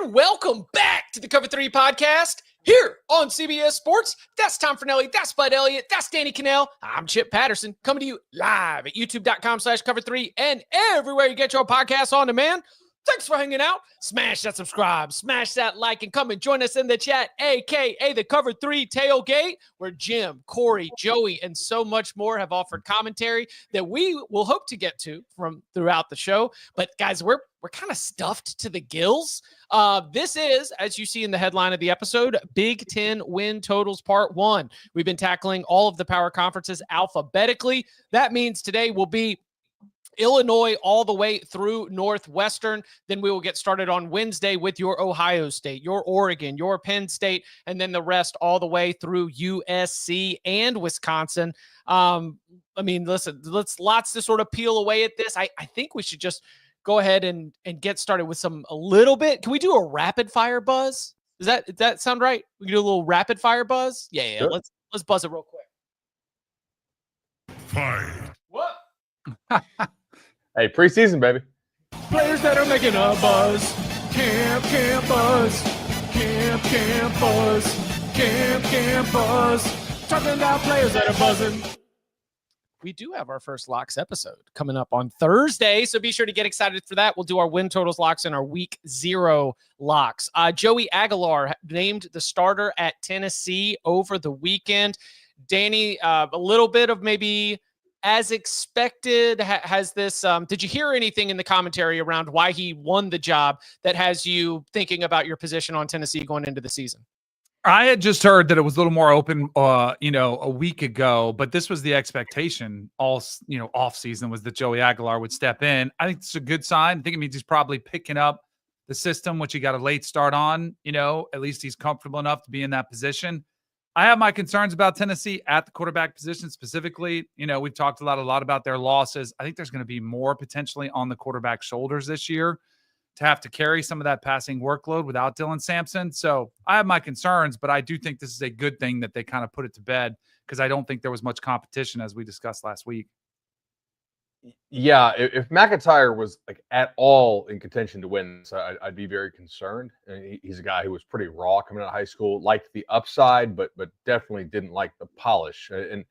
and welcome back to the Cover 3 podcast here on CBS Sports. That's Tom Fornelli, that's Bud Elliott, that's Danny Kanell. I'm Chip Patterson, coming to you live at youtube.com/cover3 and everywhere you get your podcasts on demand. Thanks for hanging out. Smash that subscribe, smash that like, and come and join us in the chat, a.k.a. the Cover 3 Tailgate, where Jim, Corey, Joey, and so much more have offered commentary that we will hope to get to from throughout the show. But, guys, we're kind of stuffed to the gills. This is, as you see in the headline of the episode, Big Ten Win Totals Part 1. We've been tackling all of the power conferences alphabetically. That means today will be Illinois all the way through Northwestern. Then we will get started on Wednesday with your Ohio State, your Oregon, your Penn State, and then the rest all the way through USC and Wisconsin. Listen, lots to sort of peel away at this. I think we should just go ahead and get started with a little bit. Can we do a rapid fire buzz? Does that sound right? We can do a little rapid fire buzz? Yeah. Sure. Let's buzz it real quick. Fight. What? Hey, preseason, baby. Players that are making a buzz. Camp buzz. Camp buzz. Camp buzz. Talking about players that are buzzing. We do have our first locks episode coming up on Thursday, so be sure to get excited for that. We'll do our win totals locks and our week 0 locks. Joey Aguilar named the starter at Tennessee over the weekend. Danny, a little bit of maybe as expected. Has this, did you hear anything in the commentary around why he won the job that has you thinking about your position on Tennessee going into the season? I had just heard that it was a little more open, a week ago, but this was the expectation all off season was that Joey Aguilar would step in. I think it's a good sign. I think it means he's probably picking up the system, which he got a late start on, at least he's comfortable enough to be in that position. I have my concerns about Tennessee at the quarterback position specifically. We've talked a lot about their losses. I think there's going to be more potentially on the quarterback's shoulders this year to have to carry some of that passing workload without Dylan Sampson. So I have my concerns, but I do think this is a good thing that they kind of put it to bed because I don't think there was much competition as we discussed last week. Yeah, if McIntyre was at all in contention to win, so I'd be very concerned. He's a guy who was pretty raw coming out of high school, liked the upside, but definitely didn't like the polish. And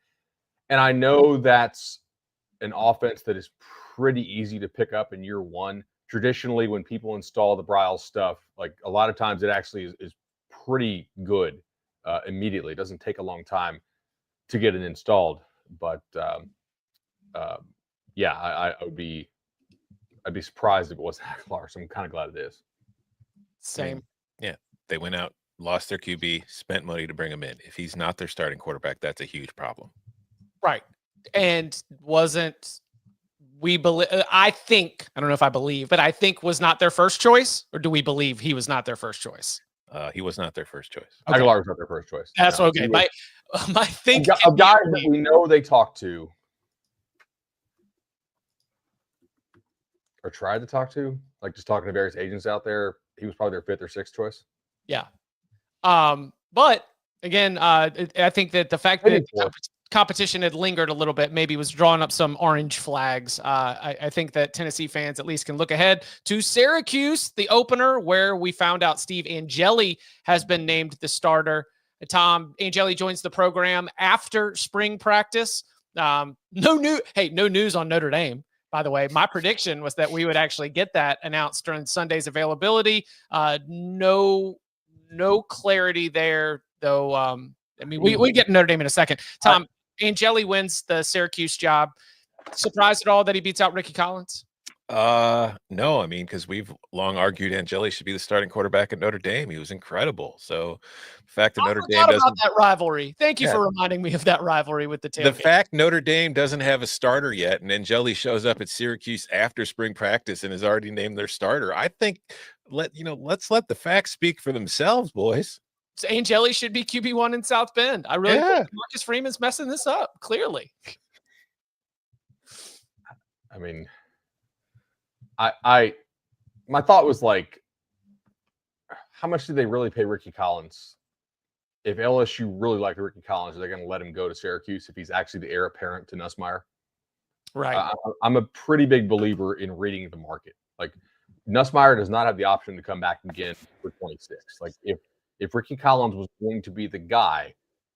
I know that's an offense that is pretty easy to pick up in year one. Traditionally, when people install the Bryles stuff, a lot of times it actually is pretty good immediately. It doesn't take a long time to get it installed, but yeah, I'd be surprised if it wasn't Aguilar, so I'm kind of glad it is. Same. Yeah, they went out, lost their QB, spent money to bring him in. If he's not their starting quarterback, that's a huge problem. Right. And I don't know if I believe, but I think was not their first choice, or do we believe he was not their first choice? He was not their first choice. Okay. Aguilar was not their first choice. That's okay. My thinking of guys that we know they talked to or tried to talk to, just talking to various agents out there, he was probably their 5th or 6th choice. Yeah. But again, I think that the fact that competition had lingered a little bit maybe was drawing up some orange flags. I think that Tennessee fans at least can look ahead to Syracuse, the opener, where we found out Steve Angeli has been named the starter. Tom, Angeli joins the program after spring practice. No news on Notre Dame. By the way, my prediction was that we would actually get that announced during Sunday's availability. No clarity there, though. We get Notre Dame in a second. Tom, Angeli wins the Syracuse job. Surprised at all that he beats out Ricky Collins? No, because we've long argued Angeli should be the starting quarterback at Notre Dame. He was incredible. So the fact that Notre Dame doesn't about that rivalry. Thank you for reminding me of that rivalry with the tailgate. The fact Notre Dame doesn't have a starter yet, and Angeli shows up at Syracuse after spring practice and has already named their starter. I think let's let the facts speak for themselves, boys. So Angeli should be QB1 in South Bend. I really think Marcus Freeman's messing this up, clearly. My thought was how much did they really pay Ricky Collins? If LSU really liked Ricky Collins, are they going to let him go to Syracuse if he's actually the heir apparent to Nussmeier? Right. I'm a pretty big believer in reading the market. Nussmeier does not have the option to come back again for 26. Like if Ricky Collins was going to be the guy,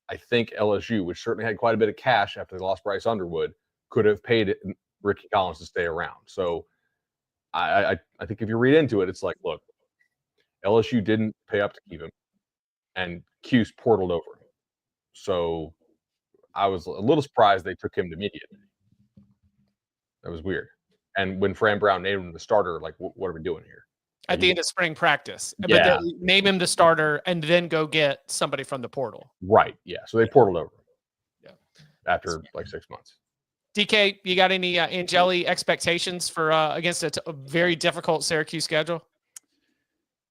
I think LSU, which certainly had quite a bit of cash after they lost Bryce Underwood, could have paid Ricky Collins to stay around. So I think if you read into it, it's like, look, LSU didn't pay up to keep him, and Cuse portaled over him. So I was a little surprised they took him to media. That was weird. And when Fran Brown named him the starter, like, what are we doing here? At the end of spring practice. Yeah. But then name him the starter and then go get somebody from the portal. Right. Yeah. So they portaled over him. Yeah. After like 6 months. DK, you got any Angeli expectations for against a very difficult Syracuse schedule?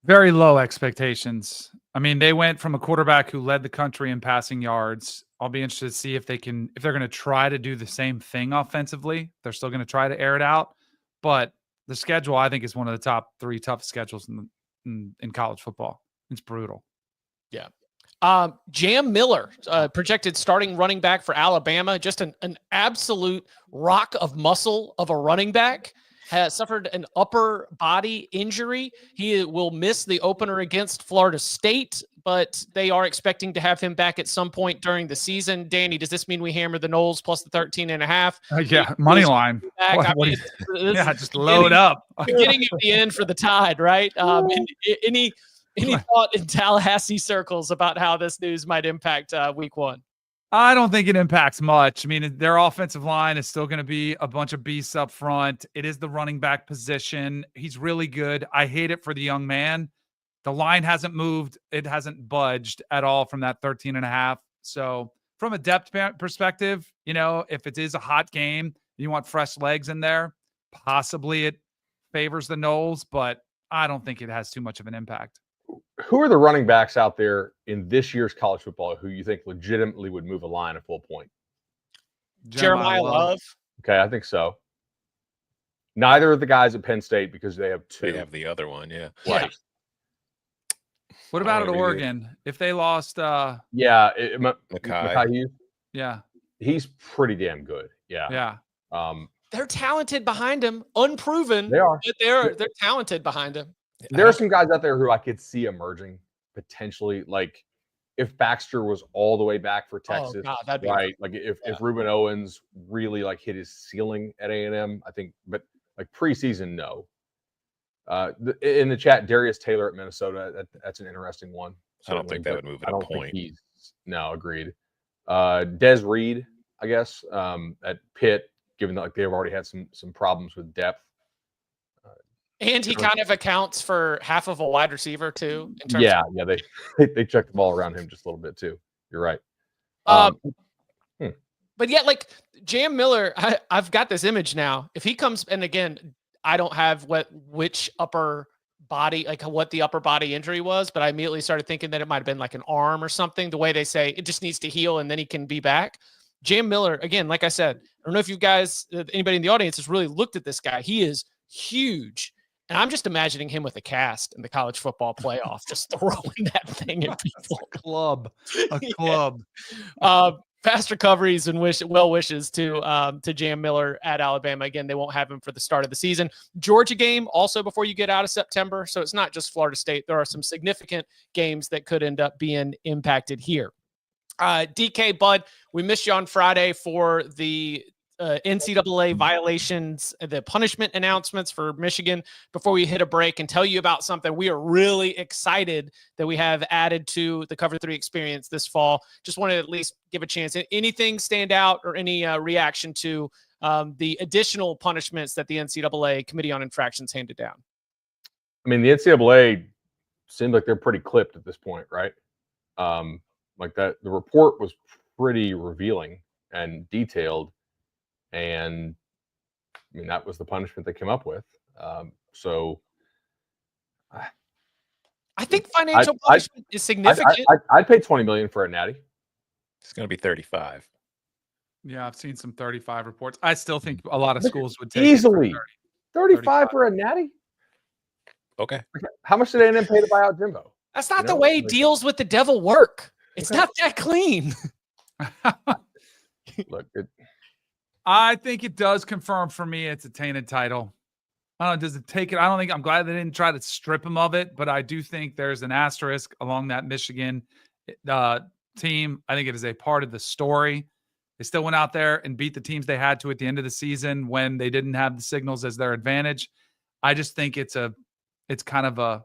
Very low expectations. I mean, they went from a quarterback who led the country in passing yards. I'll be interested to see if they're going to try to do the same thing offensively. They're still going to try to air it out, but the schedule, I think, is one of the top 3 toughest schedules in college football. It's brutal. Yeah. Jam Miller, projected starting running back for Alabama, just an absolute rock of muscle of a running back. Has suffered an upper body injury. He will miss the opener against Florida State, but they are expecting to have him back at some point during the season. Danny, does this mean we hammer the Knowles plus the 13.5? Yeah, money line. Just load up. Beginning of the end for the Tide, right? Any thought in Tallahassee circles about how this news might impact week 1? I don't think it impacts much. I mean, their offensive line is still going to be a bunch of beasts up front. It is the running back position. He's really good. I hate it for the young man. The line hasn't moved. It hasn't budged at all from that 13.5. So from a depth perspective, if it is a hot game, you want fresh legs in there, possibly it favors the Knowles, but I don't think it has too much of an impact. Who are the running backs out there in this year's college football who you think legitimately would move a line a full point? Jeremiah Love. Okay, I think so. Neither of the guys at Penn State because they have 2. They have the other one, yeah. Right. What about at Oregon? If they lost Mackay Hughes? Yeah. He's pretty damn good. Yeah. Yeah. They're talented behind him, unproven. They are. But they're talented behind him. There are some guys out there who I could see emerging potentially, like if Baxter was all the way back for Texas, that'd be right? Like if Ruben Owens really like hit his ceiling at A&M, I think, but like preseason, no. In the chat, Darius Taylor at Minnesota, that's an interesting one. I don't think that would move it a point. No, agreed. Des Reed, I guess, at Pitt, given that like they've already had some problems with depth. And he kind of accounts for half of a wide receiver too. They check the ball around him just a little bit too. You're right. But yet, like Jam Miller, I've got this image now. If he comes, and again, I don't have which upper body, like what the upper body injury was, but I immediately started thinking that it might have been like an arm or something. The way they say it just needs to heal and then he can be back. Jam Miller, again, like I said, I don't know if you guys, anybody in the audience has really looked at this guy. He is huge. And I'm just imagining him with a cast in the college football playoff, just throwing that thing at people. A club. Fast recoveries and well wishes to Jam Miller at Alabama. Again, they won't have him for the start of the season. Georgia game also before you get out of September. So it's not just Florida State. There are some significant games that could end up being impacted here. DK, Bud, we missed you on Friday for the NCAA violations, the punishment announcements for Michigan. Before we hit a break and tell you about something we are really excited that we have added to the Cover 3 experience this fall. Just wanted to at least give a chance. Anything stand out or any reaction to the additional punishments that the NCAA Committee on Infractions handed down? I mean, the NCAA seemed like they're pretty clipped at this point, right? Like that, the report was pretty revealing and detailed. And I mean, that was the punishment they came up with. So I think financial punishment is significant. I'd pay $20 million for a natty. It's going to be 35. Yeah, I've seen some 35 reports. I still think a lot of schools would take easily 35 for a natty. Okay. How much did A&M pay to buy out Jimbo? That's not the way deals with the devil work. It's not that clean. Look, I think it does confirm for me it's a tainted title. I don't know, does it take it? I don't think I'm glad they didn't try to strip him of it, but I do think there's an asterisk along that Michigan team. I think it is a part of the story. They still went out there and beat the teams they had to at the end of the season when they didn't have the signals as their advantage. I just think it's kind of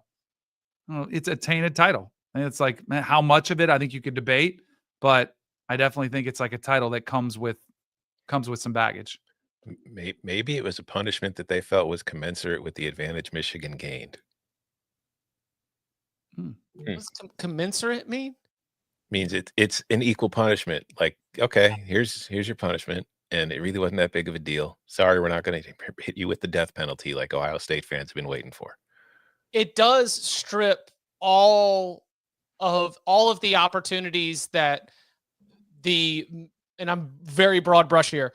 it's a tainted title. And it's like, man, how much of it I think you could debate, but I definitely think it's like a title that comes with some baggage. Maybe it was a punishment that they felt was commensurate with the advantage Michigan gained. What does commensurate mean? Means it's an equal punishment. Like, okay, here's your punishment, and it really wasn't that big of a deal. Sorry, we're not going to hit you with the death penalty like Ohio State fans have been waiting for. It does strip all of the opportunities that and I'm very broad brush here,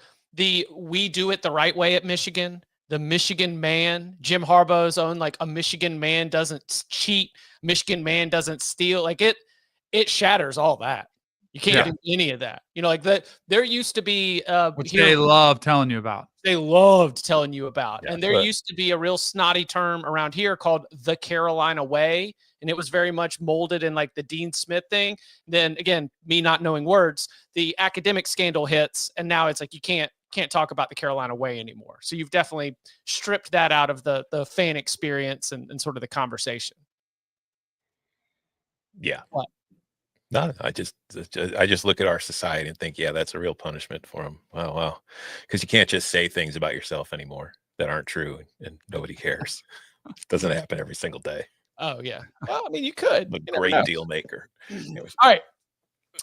we do it the right way at Michigan. The Michigan man, Jim Harbaugh's own, like a Michigan man doesn't cheat. Michigan man doesn't steal. Like it shatters all that. You can't do any of that. You know, like that. There used to be, which they love telling you about. They loved telling you about. Yeah, and there used to be a real snotty term around here called the Carolina way. And it was very much molded in like the Dean Smith thing. Then again, me not knowing words, the academic scandal hits. And now it's like, you can't talk about the Carolina way anymore. So you've definitely stripped that out of the fan experience and sort of the conversation. Yeah. What? No, I just look at our society and think, yeah, that's a real punishment for them. Wow. Because you can't just say things about yourself anymore that aren't true and nobody cares. It doesn't happen every single day. Oh, yeah. Well, I mean, you could. A great deal maker. All right.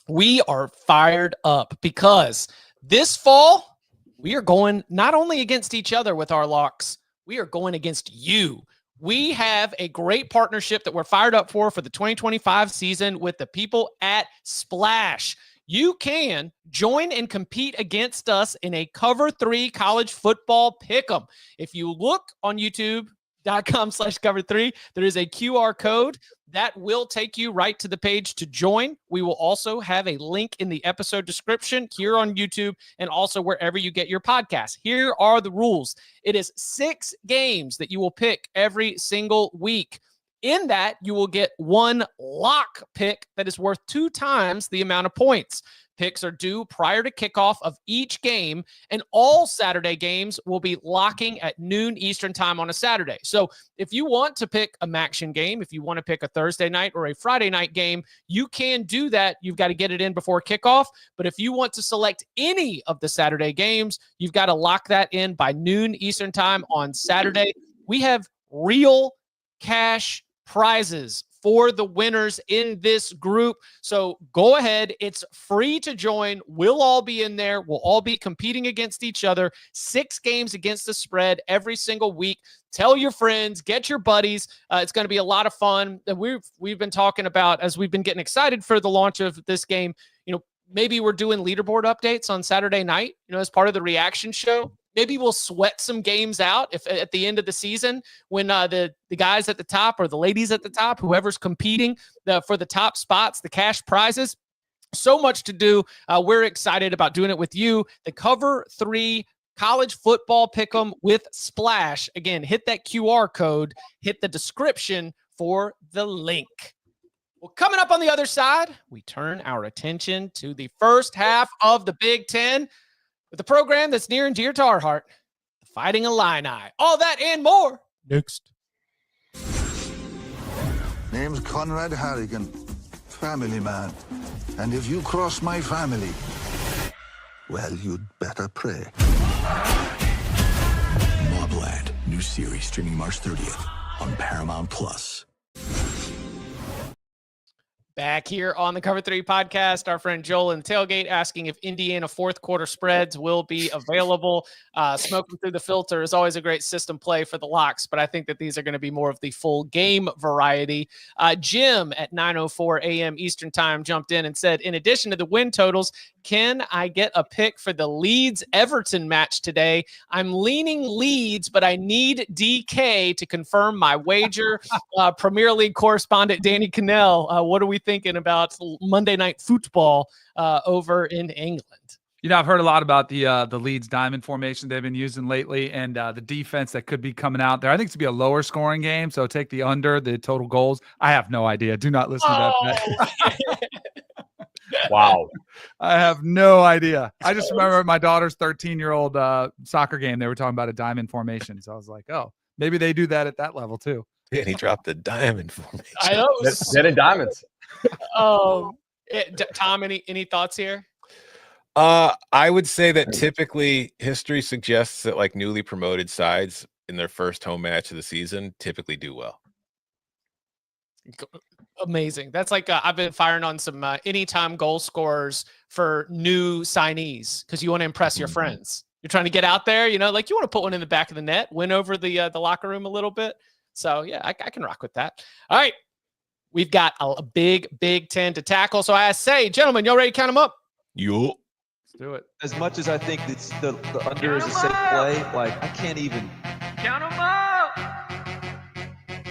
We are fired up because this fall, we are going not only against each other with our locks, we are going against you. We have a great partnership that we're fired up for the 2025 season with the people at Splash. You can join and compete against us in a Cover 3 college football pick'em. If you look on YouTube.com/Cover3, there is a QR code that will take you right to the page to join. We will also have a link in the episode description here on YouTube and also wherever you get your podcasts. Here are the rules. It is 6 games that you will pick every single week. In that, you will get one lock pick that is worth 2 times the amount of points. Picks are due prior to kickoff of each game, and all Saturday games will be locking at noon Eastern time on a Saturday. So if you want to pick a Maction game, if you want to pick a Thursday night or a Friday night game, you can do that. You've got to get it in before kickoff. But if you want to select any of the Saturday games, you've got to lock that in by noon Eastern time on Saturday. We have real cash prizes for the winners in this group. So go ahead. It's free to join. We'll all be in there. We'll all be competing against each other. 6 games against the spread every single week. Tell your friends, get your buddies. It's going to be a lot of fun. We've been talking about, as we've been getting excited for the launch of this game, maybe we're doing leaderboard updates on Saturday night, as part of the reaction show. Maybe we'll sweat some games out if at the end of the season when the guys at the top or the ladies at the top, whoever's competing for the top spots, the cash prizes. So much to do. We're excited about doing it with you. The Cover 3 college football pick'em with Splash. Again, hit that QR code, hit the description for the link. Well, coming up on the other side, we turn our attention to the first half of the Big Ten with a program that's near and dear to our heart, the Fighting Illini. All that and more next. Name's Conrad Harrigan, family man. And if you cross my family, well, you'd better pray. Mobland, new series streaming March 30th on Paramount Plus. Back here on the Cover 3 podcast, our friend Joel in Tailgate asking if Indiana fourth quarter spreads will be available. Smoking through the filter is always a great system play for the locks, but I think that these are going to be more of the full game variety. Jim at 9:04 a.m. Eastern time jumped in and said, in addition to the win totals, can I get a pick for the Leeds-Everton match today? I'm leaning Leeds, but I need DK to confirm my wager. Premier League correspondent Danny Kanell, what are we thinking about Monday Night Football over in England? You know, I've heard a lot about the Leeds diamond formation they've been using lately, and the defense that could be coming out there. I think it's to be a lower scoring game, so take the under the total goals. I have no idea. Do not listen to that. Wow. I have no idea. I just remember my daughter's 13-year-old soccer game. They were talking about a diamond formation, so I was like, oh, maybe they do that at that level too. Yeah, and he dropped the diamond formation. I know. Dead in diamonds. Tom, any thoughts here? I would say that typically history suggests that like newly promoted sides in their first home match of the season typically do well. Amazing. That's like I've been firing on some anytime goal scorers for new signees because you want to impress your friends. You're trying to get out there, like you want to put one in the back of the net, win over the locker room a little bit. So yeah, I can rock with that. All right, we've got a big Big Ten to tackle. So I say, gentlemen, y'all ready to count them up? Yo. Do it. As much as I think it's the under is a safe play, like I can't even Count them up.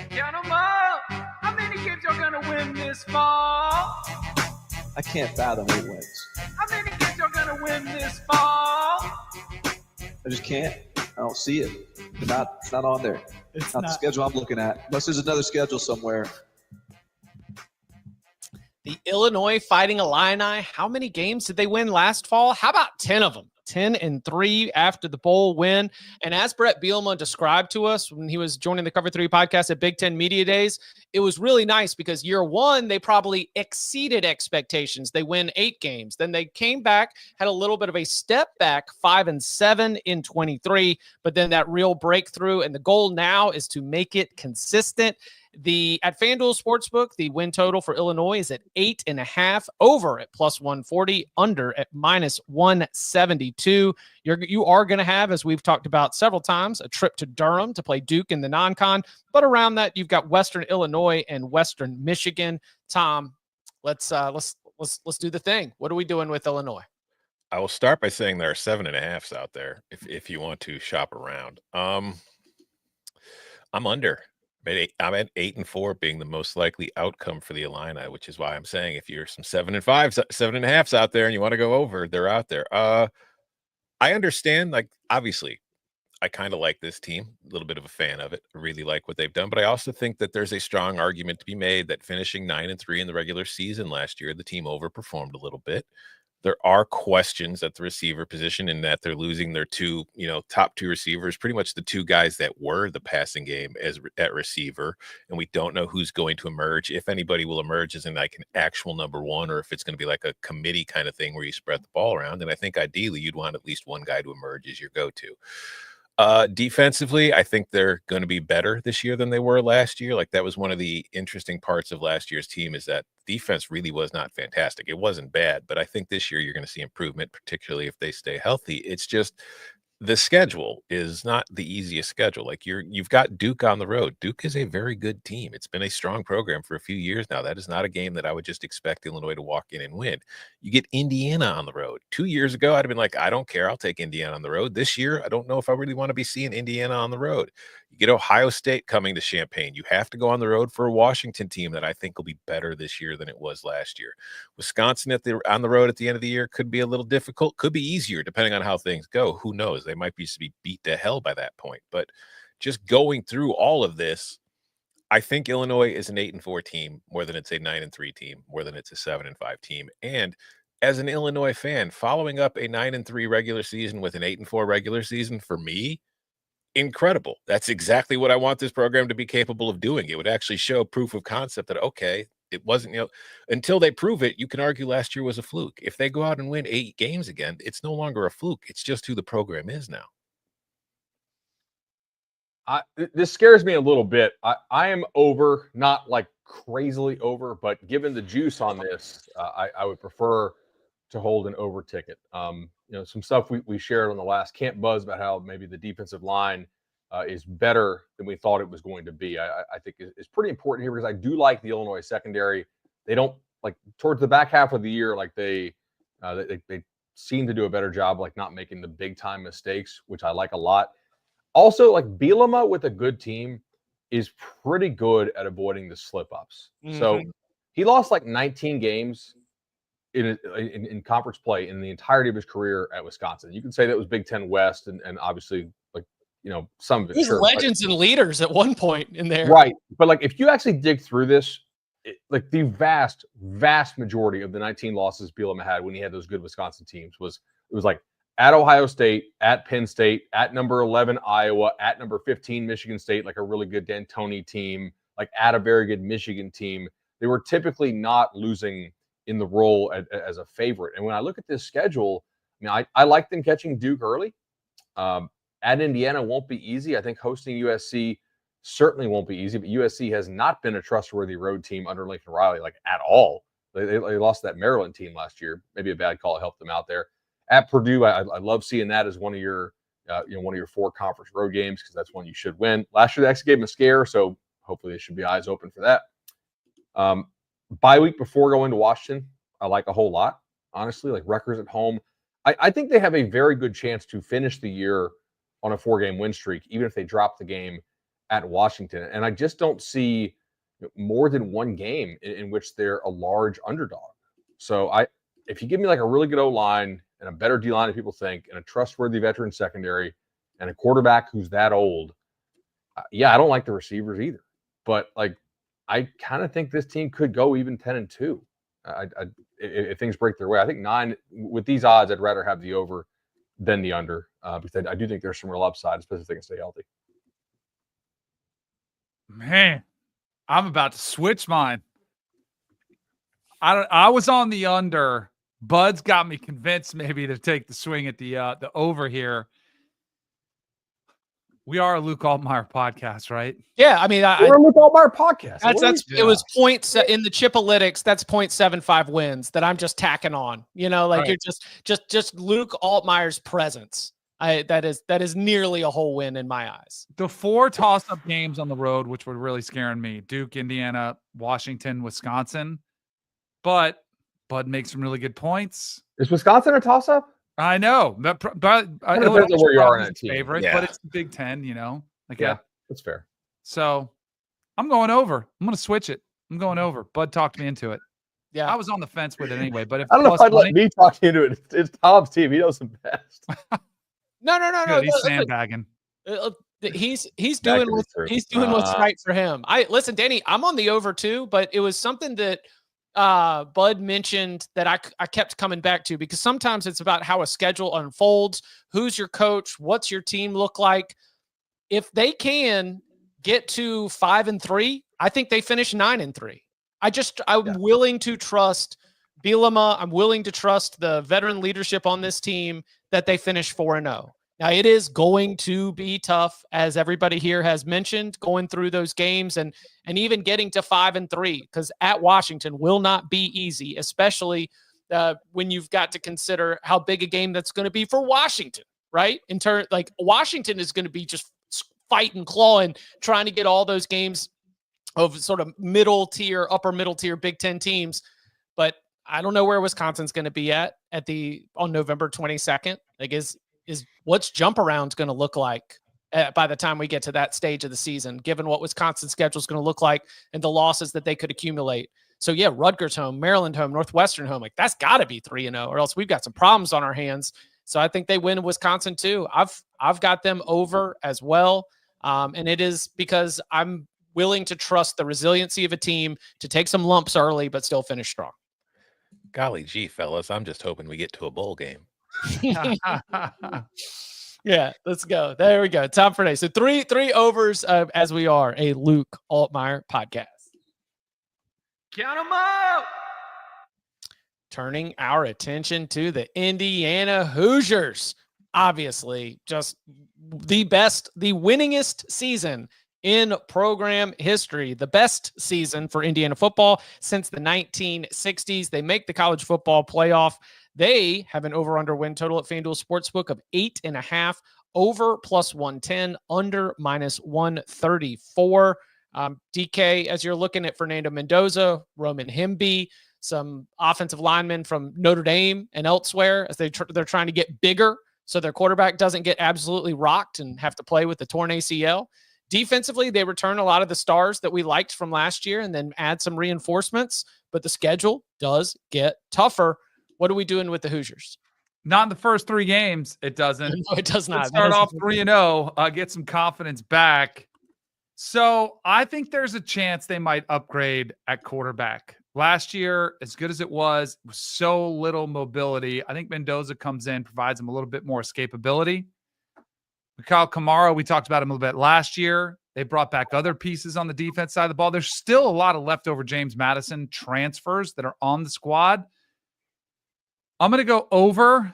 Count them up. How many games y'all gonna win this fall? I can't fathom 8 wins. How many games y'all gonna win this fall? I just can't. I don't see it. It's not on there. It's not the schedule I'm looking at. Unless there's another schedule somewhere. The Illinois Fighting Illini, how many games did they win last fall? How about 10 of them? 10-3 after the bowl win. And as Brett Bielema described to us when he was joining the Cover 3 podcast at Big Ten Media Days, it was really nice because year one, they probably exceeded expectations. They win 8 games. Then they came back, had a little bit of a step back, 5-7 in 23, but then that real breakthrough. And the goal now is to make it consistent. At FanDuel Sportsbook, the win total for Illinois is at 8.5, over at +140, under at -172. You are going to have, as we've talked about several times, a trip to Durham to play Duke in the non-con. But around that, you've got Western Illinois and Western Michigan. Tom, let's do the thing. What are we doing with Illinois? I will start by saying there are 7.5s out there if you want to shop around. I'm under. I'm at 8-4 being the most likely outcome for the Illini, which is why I'm saying if you're some 7-5s, 7.5s out there and you want to go over, they're out there. I understand, like, obviously, I kind of like this team, a little bit of a fan of it. I really like what they've done, but I also think that there's a strong argument to be made that finishing 9-3 in the regular season last year, the team overperformed a little bit. There are questions at the receiver position in that they're losing their top 2 receivers, pretty much the 2 guys that were the passing game at receiver. And we don't know who's going to emerge, if anybody will emerge as in like an actual number 1, or if it's going to be like a committee kind of thing where you spread the ball around. And I think ideally you'd want at least one guy to emerge as your go-to. Defensively, I think they're going to be better this year than they were last year. Like that was one of the interesting parts of last year's team, is that defense really was not fantastic. It wasn't bad, but I think this year you're going to see improvement, particularly if they stay healthy. It's just the schedule is not the easiest schedule. Like you've got Duke on the road. Duke is a very good team. It's been a strong program for a few years now. That is not a game that I would just expect Illinois to walk in and win. You get Indiana on the road. 2 years ago, I'd have been like, I don't care. I'll take Indiana on the road. This year, I don't know if I really want to be seeing Indiana on the road. You get Ohio State coming to Champaign. You have to go on the road for a Washington team that I think will be better this year than it was last year. Wisconsin on the road at the end of the year could be a little difficult, could be easier depending on how things go. Who knows? They might be beat to hell by that point. But just going through all of this, I think Illinois is an 8-4 team more than it's a 9-3 team, more than it's a 7-5 team. And as an Illinois fan, following up a 9-3 regular season with an 8-4 regular season, for me, incredible. That's exactly what I want this program to be capable of doing. It would actually show proof of concept that, okay, it wasn't, until they prove it, you can argue last year was a fluke. If they go out and win 8 games again, it's no longer a fluke. It's just who the program is now. This scares me a little bit. I am over, not like crazily over, but given the juice on this, I would prefer to hold an over ticket. Some stuff we shared on the last Camp Buzz about how maybe the defensive line is better than we thought it was going to be. I think it's pretty important here because I do like the Illinois secondary. They don't, like, towards the back half of the year, like they seem to do a better job, like not making the big time mistakes, which I like a lot. Also, like Bielema with a good team is pretty good at avoiding the slip ups. Mm-hmm. So he lost like 19 games in conference play in the entirety of his career at Wisconsin. You can say that was Big Ten West, and obviously, like, some of it. There's sure, legends and leaders at one point in there. right? But like, if you actually dig through this, like the vast majority of the 19 losses Bielema had when he had those good Wisconsin teams was like at Ohio State, at Penn State, at number 11 Iowa, at number 15 Michigan State, like a really good D'Antoni team, like at a very good Michigan team. They were typically not losing in the role as a favorite. And when I look at this schedule, I like them catching Duke early. At Indiana won't be easy. I think hosting USC certainly won't be easy, but USC has not been a trustworthy road team under Lincoln Riley, like at all. They lost that Maryland team last year. Maybe a bad call helped them out there. At Purdue, I love seeing that as one of your 4 conference road games, because that's one you should win. Last year they actually gave them a scare, so hopefully they should be eyes open for that. Bye week before going to Washington, I like a whole lot, honestly. Like Rutgers at home, I think they have a very good chance to finish the year on a 4-game win streak, even if they drop the game at Washington. And I just don't see more than one game in which they're a large underdog. So if you give me like a really good O-line and a better D-line than people think, and a trustworthy veteran secondary, and a quarterback who's that old, I don't like the receivers either. But like, I kind of think this team could go even 10-2 if things break their way. I think 9 with these odds, I'd rather have the over than the under, because I do think there's some real upside, especially if they can stay healthy. Man, I'm about to switch mine. I was on the under. Bud's got me convinced maybe to take the swing at the over here. We are a Luke Altmaier podcast, right? Yeah, I mean, we're a Luke Altmaier podcast. It was points in the Chipalytics. That's 0.75 wins that I'm just tacking on. You're just Luke Altmaier's presence. That is nearly a whole win in my eyes. The 4 toss-up games on the road, which were really scaring me: Duke, Indiana, Washington, Wisconsin. But Bud makes some really good points. Is Wisconsin a toss-up? I know, but depends on where you are in that team. Favorite, yeah. But it's the Big Ten, That's fair. So I'm going over. I'm going to switch it. I'm going over. Bud talked me into it. Yeah, I was on the fence with it anyway. But if I don't know if I'd let me talk into it. It's Tom's team. He knows the best. No. He's sandbagging. He's doing what's right for him. Listen, Danny, I'm on the over too, but it was something that Bud mentioned that I kept coming back to, because sometimes it's about how a schedule unfolds. Who's your coach? What's your team look like? If they can get to 5-3, I think they finish 9-3. I'm willing to trust Bielema. I'm willing to trust the veteran leadership on this team that they finish 4-0. Now, it is going to be tough, as everybody here has mentioned, going through those games and even getting to 5-3, because at Washington will not be easy, especially when you've got to consider how big a game that's going to be for Washington, right? Washington is going to be just fighting, clawing, trying to get all those games of sort of upper middle tier Big Ten teams. But I don't know where Wisconsin's going to be on November 22nd. Is what's jump around going to look like by the time we get to that stage of the season, given what Wisconsin's schedule is going to look like and the losses that they could accumulate. So yeah, Rutgers home, Maryland home, Northwestern home, like that's got to be 3-0, or else we've got some problems on our hands. So I think they win Wisconsin too. I've got them over as well. And it is because I'm willing to trust the resiliency of a team to take some lumps early, but still finish strong. Golly gee, fellas, I'm just hoping we get to a bowl game. Yeah, let's go. There we go. Time for today. So three overs as we are a Luke Altmaier podcast. Count them out. Turning our attention to the Indiana Hoosiers. Obviously, just the winningest season in program history, the best season for Indiana football since the 1960s. They make the college football playoff. They have an over-under win total at FanDuel Sportsbook of 8.5, over plus 110, under minus 134. DK, as you're looking at Fernando Mendoza, Roman Hemby, some offensive linemen from Notre Dame and elsewhere, as they're trying to get bigger so their quarterback doesn't get absolutely rocked and have to play with the torn ACL. Defensively, they return a lot of the stars that we liked from last year and then add some reinforcements, but the schedule does get tougher. What are we doing with the Hoosiers? Not in the first 3 games. It doesn't. No, it does not. Let's start off 3-0, get some confidence back. So I think there's a chance they might upgrade at quarterback. Last year, as good as it was so little mobility. I think Mendoza comes in, provides them a little bit more escapability. Kyle Kamara, we talked about him a little bit last year. They brought back other pieces on the defense side of the ball. There's still a lot of leftover James Madison transfers that are on the squad. I'm going to go over,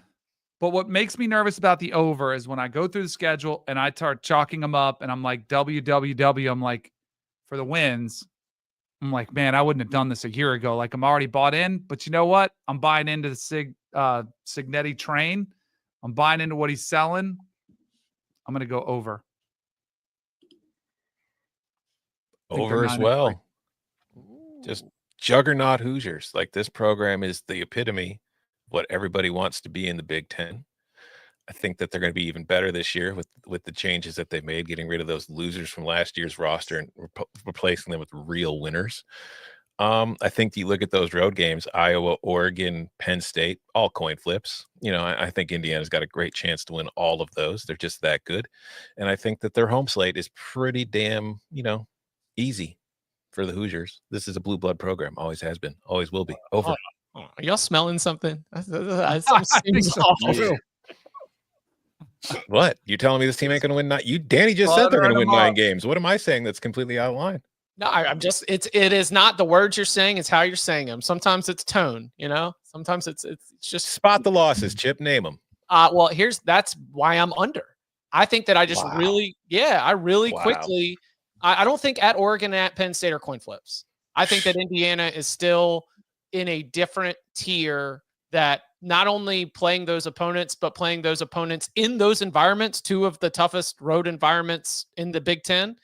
but what makes me nervous about the over is when I go through the schedule and I start chalking them up and I'm like, WWW, I'm like, for the wins, I'm like, man, I wouldn't have done this a year ago. Like, I'm already bought in, but you know what? I'm buying into the Cignetti train. I'm buying into what he's selling. I'm going to go over. Over as well. Just juggernaut Hoosiers. Like, this program is the epitome of what everybody wants to be in the Big Ten. I think that they're going to be even better this year with the changes that they've made, getting rid of those losers from last year's roster and replacing them with real winners. I think you look at those road games, Iowa, Oregon, Penn State, all coin flips. I think Indiana's got a great chance to win all of those. They're just that good. And I think that their home slate is pretty damn, easy for the Hoosiers. This is a blue blood program. Always has been. Always will be. Over. Are y'all smelling something? I think so too. What? You telling me this team ain't going to win? Danny just said they're going to win 9 games. What am I saying that's completely out of line? No, I'm just, it is not the words you're saying, it's how you're saying them. Sometimes it's tone, sometimes it's just spot the losses, Chip, name them. Well, that's why I'm under. I think that I just quickly, I don't think at Oregon and at Penn State are coin flips. I think that Indiana is still in a different tier, that not only playing those opponents, but playing those opponents in those environments, 2 of the toughest road environments in the Big Ten.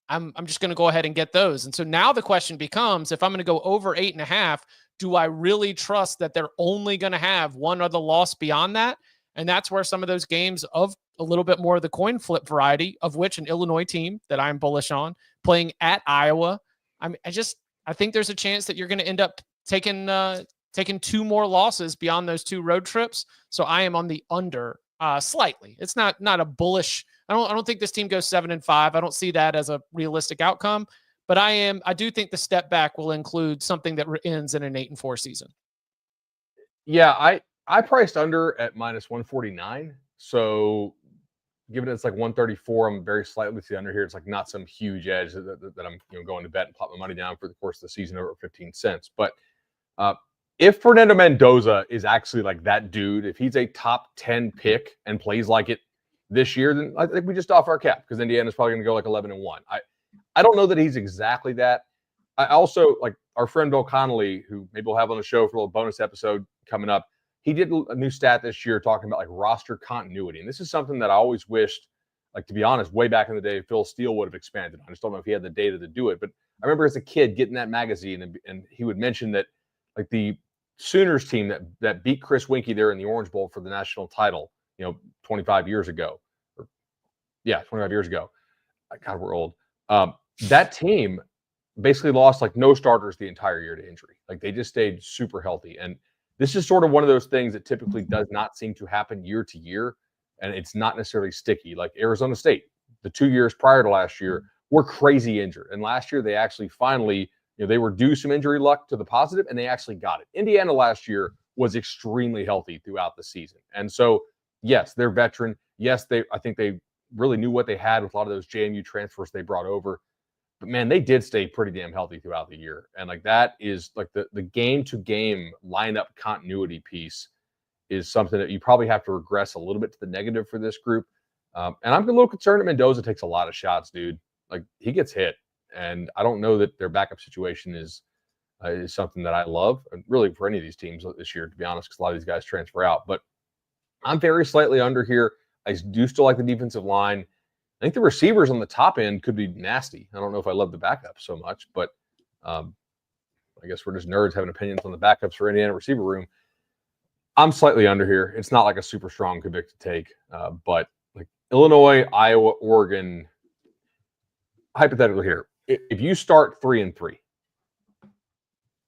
I'm just going to go ahead and get those. And so now the question becomes, if I'm going to go over 8.5, do I really trust that they're only going to have one other loss beyond that? And that's where some of those games of a little bit more of the coin flip variety, of which an Illinois team that I'm bullish on, playing at Iowa. I think there's a chance that you're going to end up taking 2 more losses beyond those 2 road trips. So I am on the under slightly. It's not a bullish. I don't think this team goes 7-5. I don't see that as a realistic outcome, but I do think the step back will include something that ends in an 8-4 season. Yeah, I priced under at -149. So given it's like 134, I'm very slightly to the under here. It's like not some huge edge that I'm going to bet and plop my money down for the course of the season over 15 cents. But if Fernando Mendoza is actually like that dude, if he's a top 10 pick and plays like it this year, then I think we just off our cap, because Indiana's probably going to go like 11-1. I don't know that he's exactly that. I also, like our friend Bill Connolly, who maybe we'll have on the show for a little bonus episode coming up, he did a new stat this year talking about like roster continuity. And this is something that I always wished, like, to be honest, way back in the day, Phil Steele would have expanded on. I just don't know if he had the data to do it. But I remember as a kid getting that magazine, and he would mention that like the Sooners team that beat Chris Winkie there in the Orange Bowl for the national title, 25 years ago. 25 years ago. God, we're old. That team basically lost like no starters the entire year to injury. Like, they just stayed super healthy. And this is sort of one of those things that typically does not seem to happen year to year, and it's not necessarily sticky. Like Arizona State, the 2 years prior to last year, were crazy injured. And last year, they actually finally, they were due some injury luck to the positive, and they actually got it. Indiana last year was extremely healthy throughout the season. And so, yes, they're veteran. Yes, I think they really knew what they had with a lot of those JMU transfers they brought over. But man, they did stay pretty damn healthy throughout the year. And like, that is like the game-to-game lineup continuity piece is something that you probably have to regress a little bit to the negative for this group. And I'm a little concerned that Mendoza takes a lot of shots, dude. Like, he gets hit. And I don't know that their backup situation is something that I love, and really for any of these teams this year, to be honest, because a lot of these guys transfer out. But I'm very slightly under here. I do still like the defensive line. I think the receivers on the top end could be nasty. I don't know if I love the backups so much, but I guess we're just nerds having opinions on the backups for Indiana receiver room. I'm slightly under here. It's not like a super strong convicted take, but like Illinois, Iowa, Oregon, hypothetically here, if you start 3-3,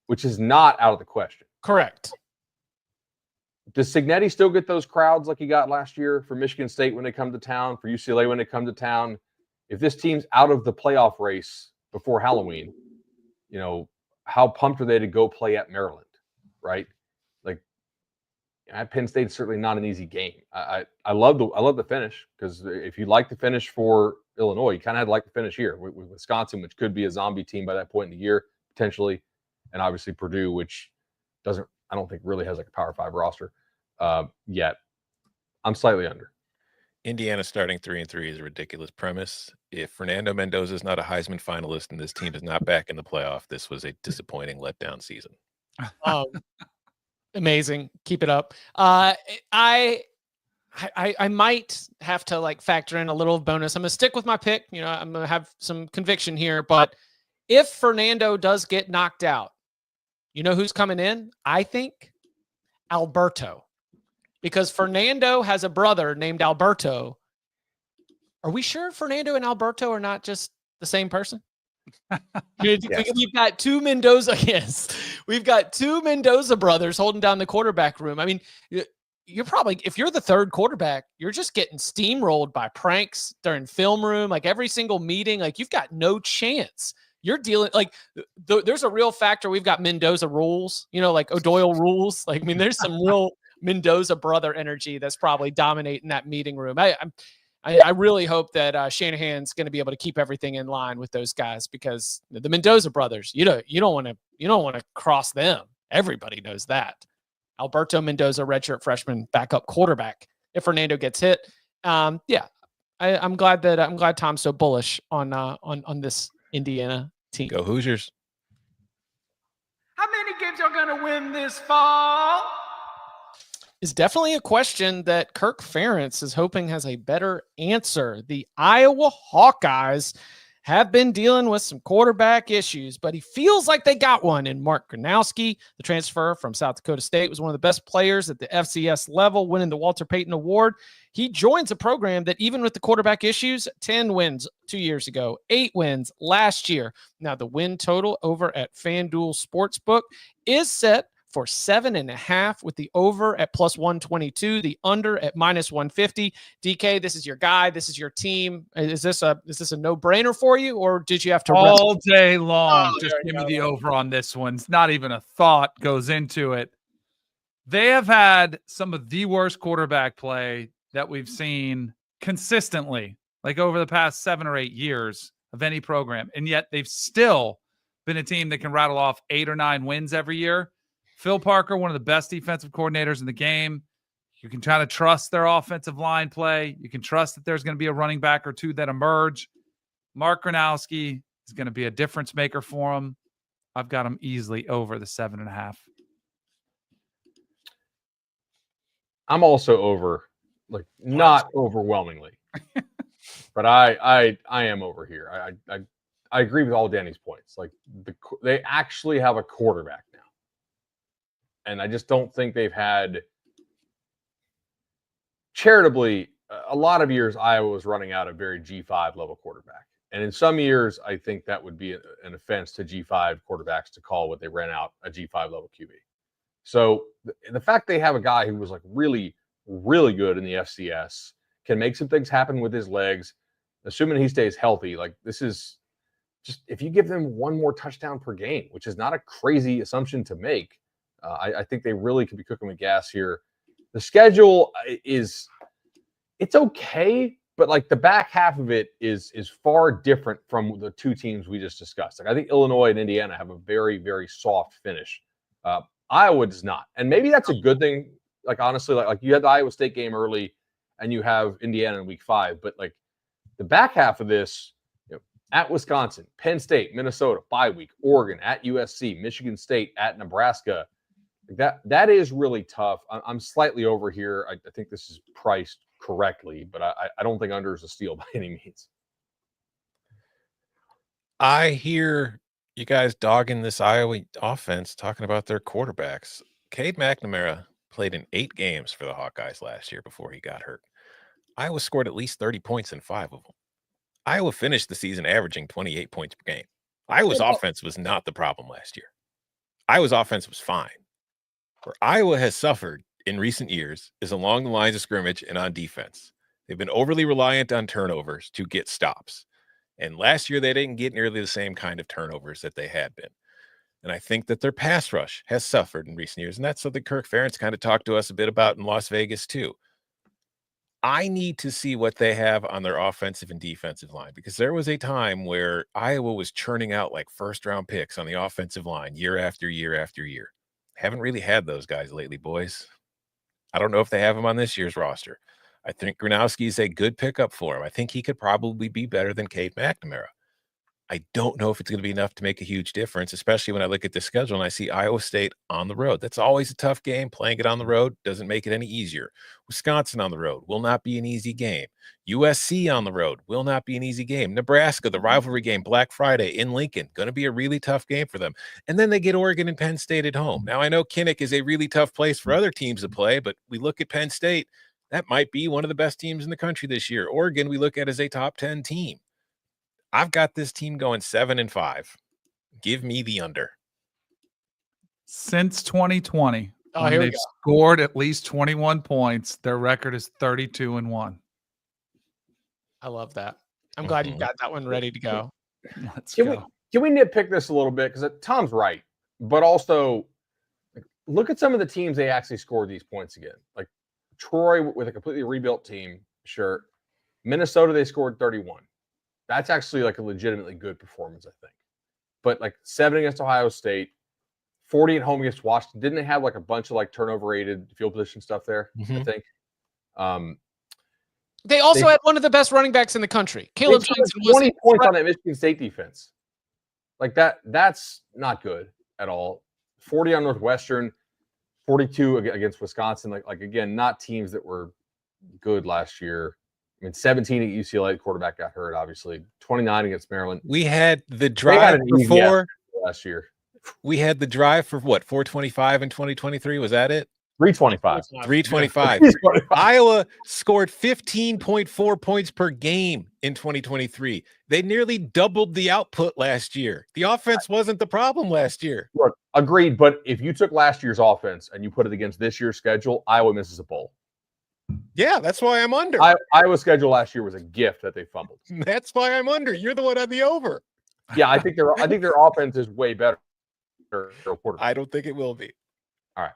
which is not out of the question. Correct. Does Signetti still get those crowds like he got last year for Michigan State when they come to town, for UCLA when they come to town? If this team's out of the playoff race before Halloween, how pumped are they to go play at Maryland, right? Like, at Penn State, it's certainly not an easy game. I love the finish, because if you like the finish for Illinois, you kind of had to like the finish here with Wisconsin, which could be a zombie team by that point in the year potentially, and obviously Purdue, which I don't think really has like a Power 5 roster yet. I'm slightly under. Indiana starting 3-3 is a ridiculous premise. If Fernando Mendoza is not a Heisman finalist and this team is not back in the playoff, this was a disappointing letdown season. Amazing. Keep it up. I might have to like factor in a little bonus. I'm going to stick with my pick. I'm going to have some conviction here, but if Fernando does get knocked out, you know who's coming in? I think Alberto, because Fernando has a brother named Alberto. Are we sure Fernando and Alberto are not just the same person? Yes. We've got two Mendoza. Yes, we've got two Mendoza brothers holding down the quarterback room. I mean, you're probably, if you're the third quarterback, you're just getting steamrolled by pranks during film room, like every single meeting. Like, you've got no chance. You're dealing like there's a real factor. We've got Mendoza rules, like O'Doyle rules. Like, I mean, there's some real Mendoza brother energy that's probably dominating that meeting room. I really hope that Shanahan's going to be able to keep everything in line with those guys, because the Mendoza brothers, you don't want to cross them. Everybody knows that. Alberto Mendoza, redshirt freshman, backup quarterback. If Fernando gets hit, I'm glad Tom's so bullish on this Indiana team. Go Hoosiers. How many games are going to win this fall? Is definitely a question that Kirk Ferentz is hoping has a better answer. The Iowa Hawkeyes have been dealing with some quarterback issues, but he feels like they got one in Mark Gronowski. The transfer from South Dakota State was one of the best players at the FCS level, winning the Walter Payton Award. He joins a program that, even with the quarterback issues, 10 wins 2 years ago, 8 wins last year. Now, the win total over at FanDuel Sportsbook is set for 7.5, with the over at plus 122, the under at minus 150. DK, this is your guy. This is your team. Is this a no-brainer for you, or did you have to all day long? Just give me the over on this one. It's not even a thought goes into it. They have had some of the worst quarterback play that we've seen consistently, like over the past 7 or 8 years of any program, and yet they've still been a team that can rattle off 8 or 9 wins every year. Phil Parker, one of the best defensive coordinators in the game. You can try to trust their offensive line play. You can trust that there's going to be a running back or two that emerge. Mark Gronowski is going to be a difference maker for him. I've got him easily over the 7.5. I'm also over, like, not overwhelmingly, but I am over here. I agree with all Danny's points. Like, they actually have a quarterback now. And I just don't think they've had, charitably, a lot of years Iowa was running out a very G5 level quarterback. And in some years, I think that would be an offense to G5 quarterbacks to call what they ran out a G5 level QB. So the fact they have a guy who was like really, really good in the FCS, can make some things happen with his legs, assuming he stays healthy, like, this is just, if you give them one more touchdown per game, which is not a crazy assumption to make, I think they really could be cooking with gas here. The schedule it's okay, but like the back half of it is far different from the two teams we just discussed. Like, I think Illinois and Indiana have a very, very soft finish. Iowa does not, and maybe that's a good thing. Like, honestly, like you had the Iowa State game early, and you have Indiana in week 5, but like the back half of this, at Wisconsin, Penn State, Minnesota, bye week, Oregon, at USC, Michigan State, at Nebraska. That is really tough. I'm slightly over here. I think this is priced correctly, but I don't think under is a steal by any means. I hear you guys dogging this Iowa offense, talking about their quarterbacks. Cade McNamara played in 8 games for the Hawkeyes last year before he got hurt. Iowa scored at least 30 points in 5 of them. Iowa finished the season averaging 28 points per game. Iowa's offense was not the problem last year. Iowa's offense was fine. Where Iowa has suffered in recent years is along the lines of scrimmage and on defense. They've been overly reliant on turnovers to get stops. And last year, they didn't get nearly the same kind of turnovers that they had been. And I think that their pass rush has suffered in recent years. And that's something Kirk Ferentz kind of talked to us a bit about in Las Vegas, too. I need to see what they have on their offensive and defensive line, because there was a time where Iowa was churning out like first-round picks on the offensive line year after year after year. Haven't really had those guys lately, boys. I don't know if they have them on this year's roster. I think Gronowski is a good pickup for him. I think he could probably be better than Cade McNamara. I don't know if it's going to be enough to make a huge difference, especially when I look at the schedule and I see Iowa State on the road. That's always a tough game. Playing it on the road doesn't make it any easier. Wisconsin on the road will not be an easy game. USC on the road will not be an easy game. Nebraska, the rivalry game, Black Friday in Lincoln, going to be a really tough game for them. And then they get Oregon and Penn State at home. Now, I know Kinnick is a really tough place for other teams to play, but we look at Penn State. That might be one of the best teams in the country this year. Oregon, we look at as a top 10 team. I've got this team going 7-5. Give me the under. Since 2020, when here we they've go. scored at least 21 points, their record is 32-1. I love that. I'm glad you got that one ready to go. Let's Can go. we nitpick this a little bit? Because Tom's right. But also, look at some of the teams they actually scored these points again. Like Troy with a completely rebuilt team, sure. Minnesota, they scored 31. That's actually like a legitimately good performance, I think. But like 7 against Ohio State, 40 at home against Washington. Didn't they have like a bunch of like turnover-rated field position stuff there? I think. They also had one of the best running backs in the country. Caleb Johnson was 20 points on that Michigan State defense. Like that's not good at all. 40 on Northwestern, 42 against Wisconsin. Like again, not teams that were good last year. I mean, 17 at UCLA, quarterback got hurt, obviously. 29 against Maryland. We had the drive before last year. We had the drive for what, 425 in 2023? Was that it? 325. 325. Iowa scored 15.4 points per game in 2023. They nearly doubled the output last year. The offense wasn't the problem last year. Look, agreed. But if you took last year's offense and you put it against this year's schedule, Iowa misses a bowl. Yeah, that's why I'm under. Iowa's schedule last year was a gift that they fumbled. That's why I'm under. You're the one on the over. Yeah, I think their offense is way better. I don't think it will be. All right.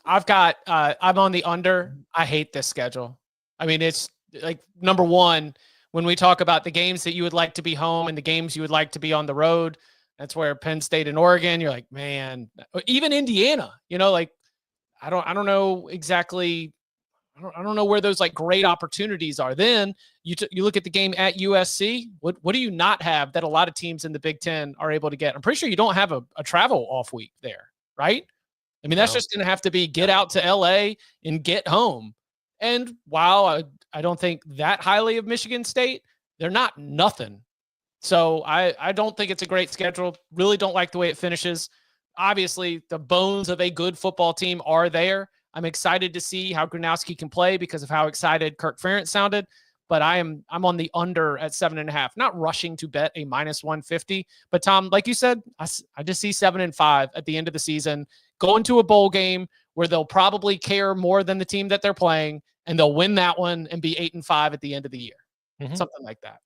I'm on the under. I hate this schedule. I mean, it's like number one, when we talk about the games that you would like to be home and the games you would like to be on the road, that's where Penn State and Oregon, you're like, man, even Indiana, like I don't know exactly. I don't know where those like great opportunities are. Then you look at the game at USC. What do you not have that a lot of teams in the Big Ten are able to get? I'm pretty sure you don't have a travel off week there, right? I mean, that's just going to have to be get out to LA and get home. And while I don't think that highly of Michigan State, they're not nothing. So I don't think it's a great schedule. Really don't like the way it finishes. Obviously, the bones of a good football team are there. I'm excited to see how Gronowski can play because of how excited Kirk Ferentz sounded. But I'm on the under at 7.5. Not rushing to bet a -150. But Tom, like you said, I just see 7-5 at the end of the season. Going to a bowl game where they'll probably care more than the team that they're playing, and they'll win that one and be 8-5 at the end of the year. Something like that.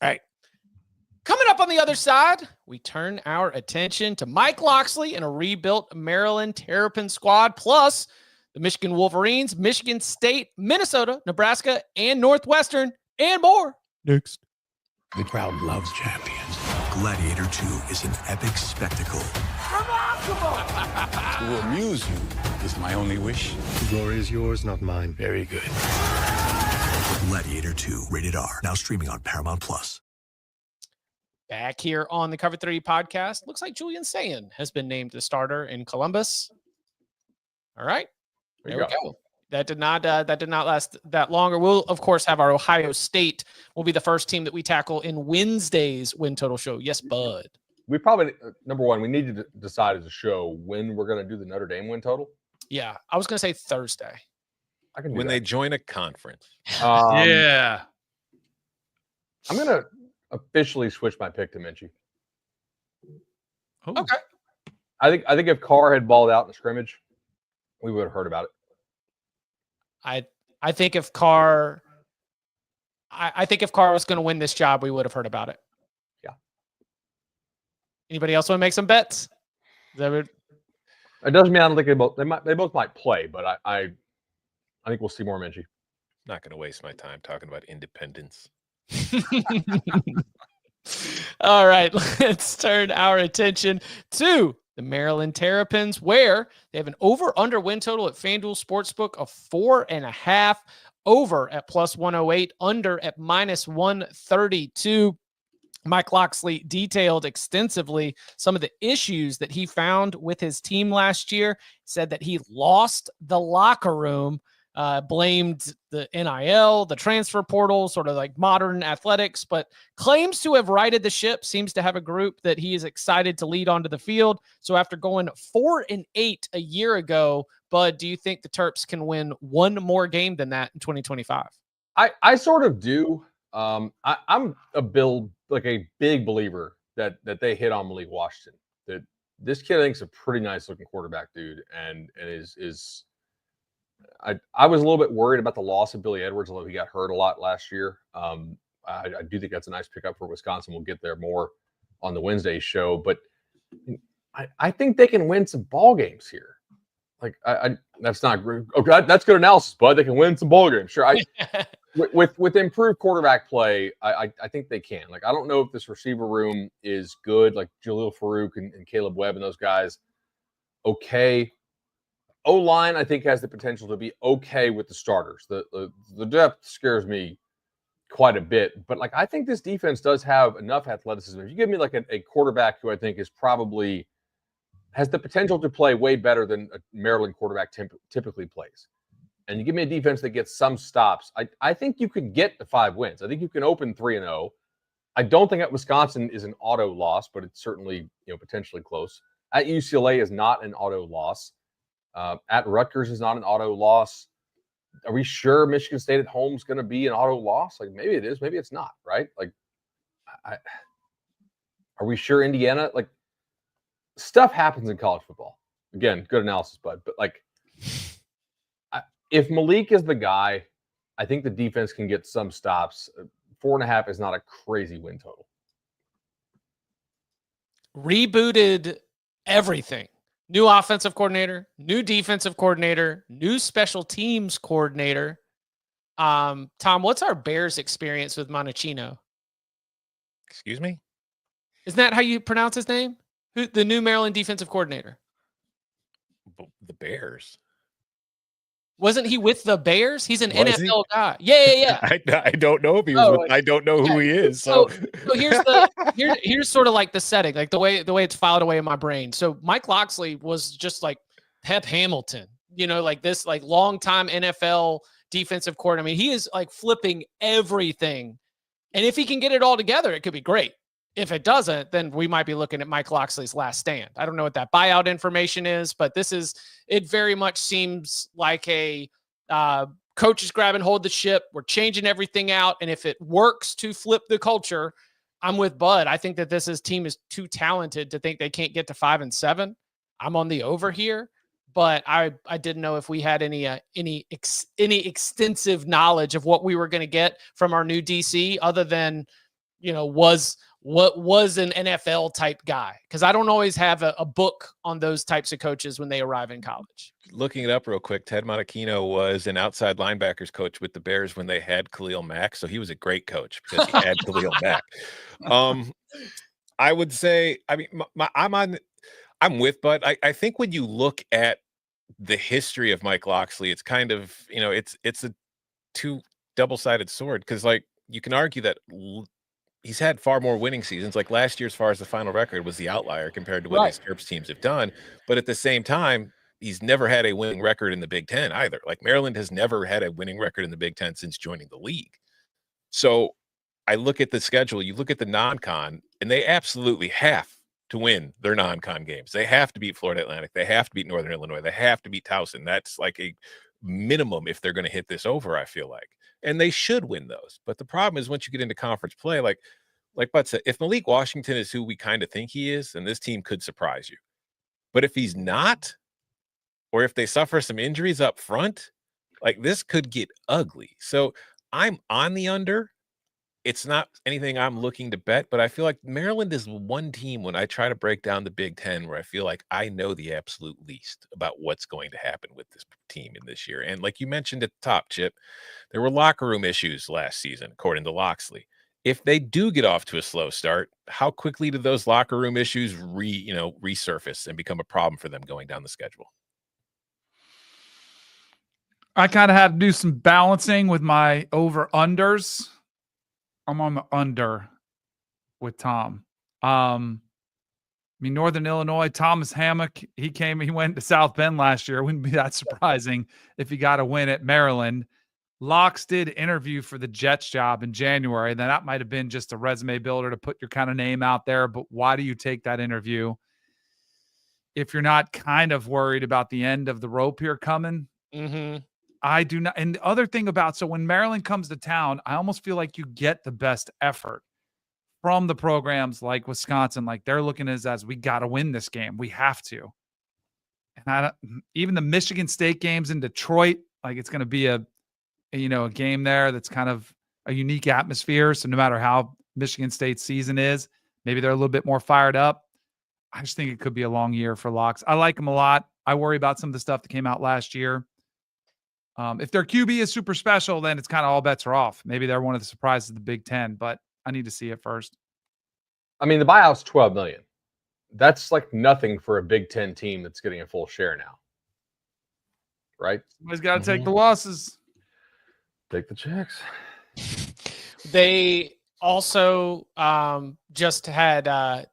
All right. Coming up on the other side, we turn our attention to Mike Locksley and a rebuilt Maryland Terrapin squad, plus the Michigan Wolverines, Michigan State, Minnesota, Nebraska, and Northwestern, and more. Next. The crowd loves champions. Gladiator 2 is an epic spectacle. To amuse you is my only wish. The glory is yours, not mine. Very good. Gladiator 2, rated R, now streaming on Paramount+. Back here on the Cover 3 podcast, looks like Julian Sayin has been named the starter in Columbus. All right, there we go. That did not last that longer. We'll of course have our Ohio State. Will be the first team that we tackle in Wednesday's Win Total show. Yes, Bud. We probably number one, we need to decide as a show when we're going to do the Notre Dame Win Total. Yeah, I was going to say Thursday. I can do when that. They join a conference. Yeah, I'm going to officially switch my pick to Minchie. Oh. Okay. I think if Carr had balled out in the scrimmage, we would have heard about it. I think if Carr, I think if Carr was going to win this job, we would have heard about it. Yeah. Anybody else want to make some bets? It doesn't mean I don't think they both might play, but I think we'll see more Minchie. Not going to waste my time talking about independence. All right, let's turn our attention to the Maryland Terrapins, where they have an over-under win total at FanDuel Sportsbook of 4.5, over at plus 108, under at minus 132. Mike Locksley detailed extensively some of the issues that he found with his team last year, said that he lost the locker room, blamed the NIL, the transfer portal, sort of like modern athletics, but claims to have righted the ship, seems to have a group that he is excited to lead onto the field. So after going 4-8 a year ago, Bud, do you think the Terps can win one more game than that in 2025? I sort of do. I'm a big believer that they hit on Malik Washington. That this kid I think is a pretty nice looking quarterback, dude, and is I was a little bit worried about the loss of Billy Edwards, although he got hurt a lot last year. I do think that's a nice pickup for Wisconsin. We'll get there more on the Wednesday show, but I think they can win some ball games here. Like that's not good. Okay, that's good analysis, Bud. They can win some ball games. Sure. With improved quarterback play, I think they can. Like, I don't know if this receiver room is good, like Jalil Farouk and Caleb Webb and those guys. Okay. O-line, I think, has the potential to be okay with the starters. The depth scares me quite a bit. But, like, I think this defense does have enough athleticism. If you give me, like, a quarterback who I think is probably has the potential to play way better than a Maryland quarterback typically plays, and you give me a defense that gets some stops, I think you could get to 5 wins. I think you can open 3-0. I don't think at Wisconsin is an auto loss, but it's certainly potentially close. At UCLA is not an auto loss. At Rutgers is not an auto loss. Are we sure Michigan State at home is going to be an auto loss? Like, maybe it is, maybe it's not, right? Like, are we sure Indiana? Like, stuff happens in college football. Again, good analysis, Bud. But like, if Malik is the guy, I think the defense can get some stops. 4.5 is not a crazy win total. Rebooted everything. New offensive coordinator, new defensive coordinator, new special teams coordinator. Tom, what's our Bears experience with Monachino? Excuse me? Isn't that how you pronounce his name? Who, the new Maryland defensive coordinator? The Bears. Wasn't he with the Bears? He's an NFL guy. Yeah. I don't know if he was. I don't know who he is. So here's sort of like the setting, like the way it's filed away in my brain. So Mike Locksley was just like Pep Hamilton, like this like longtime NFL defensive coordinator. I mean, he is like flipping everything, and if he can get it all together, it could be great. If it doesn't, then we might be looking at Mike Locksley's last stand. I don't know what that buyout information is, but it very much seems like a coach is grabbing hold of the ship. We're changing everything out. And if it works to flip the culture, I'm with Bud. I think that this team is too talented to think they can't get to 5-7. I'm on the over here, but I didn't know if we had any extensive knowledge of what we were going to get from our new DC other than, what was an NFL type guy, because I don't always have a book on those types of coaches when they arrive in college. Looking it up real quick, Ted Monachino was an outside linebackers coach with the Bears when they had Khalil Mack, so he was a great coach because he had Khalil Mack. I would say, I mean, I'm with Bud. I think when you look at the history of Mike Locksley, it's kind of it's a two double-sided sword, because like you can argue that he's had far more winning seasons. Like last year, as far as the final record, was the outlier compared to what these Terps teams have done. But at the same time, he's never had a winning record in the Big Ten either. Like Maryland has never had a winning record in the Big Ten since joining the league. So I look at the schedule, you look at the non-con, and they absolutely have to win their non-con games. They have to beat Florida Atlantic. They have to beat Northern Illinois. They have to beat Towson. That's like a minimum if they're going to hit this over, I feel like. And they should win those. But the problem is once you get into conference play, like Bud said, if Malik Washington is who we kind of think he is, then this team could surprise you. But if he's not, or if they suffer some injuries up front, like this could get ugly. So I'm on the under. It's not anything I'm looking to bet, but I feel like Maryland is one team when I try to break down the Big Ten where I feel like I know the absolute least about what's going to happen with this team in this year. And like you mentioned at the top, Chip, there were locker room issues last season, according to Loxley. If they do get off to a slow start, how quickly do those locker room issues resurface and become a problem for them going down the schedule? I kind of had to do some balancing with my over-unders. I'm on the under with Tom. Northern Illinois, Thomas Hammock, he went to South Bend last year. It wouldn't be that surprising if he got a win at Maryland. Locks did interview for the Jets job in January. Then that might have been just a resume builder to put your kind of name out there. But why do you take that interview if you're not kind of worried about the end of the rope here coming? Mm-hmm. I do not. And the other thing so when Maryland comes to town, I almost feel like you get the best effort from the programs like Wisconsin. Like they're looking at it as we got to win this game. We have to. And even the Michigan State games in Detroit, like it's going to be a game there that's kind of a unique atmosphere. So no matter how Michigan State's season is, maybe they're a little bit more fired up. I just think it could be a long year for Locks. I like them a lot. I worry about some of the stuff that came out last year. If their QB is super special, then it's kind of all bets are off. Maybe they're one of the surprises of the Big Ten, but I need to see it first. I mean, the buyout's $12 million. That's like nothing for a Big Ten team that's getting a full share now, right? Somebody's got to take the losses. Take the checks. They also just had I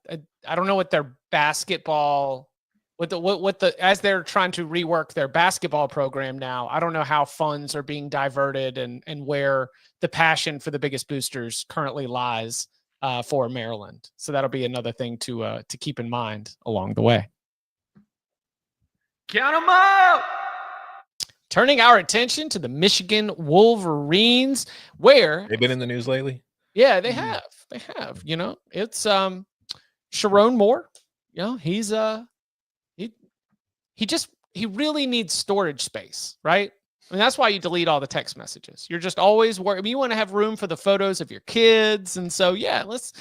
don't know what their basketball as they're trying to rework their basketball program now. I don't know how funds are being diverted and where the passion for the biggest boosters currently lies for Maryland. So that'll be another thing to keep in mind along the way. Count them out. Turning our attention to the Michigan Wolverines, where they've been in the news lately. Yeah, they have. They have. It's Sharon Moore. He's he really needs storage space, right? I mean, that's why you delete all the text messages. You're just always worried. You want to have room for the photos of your kids, and so let's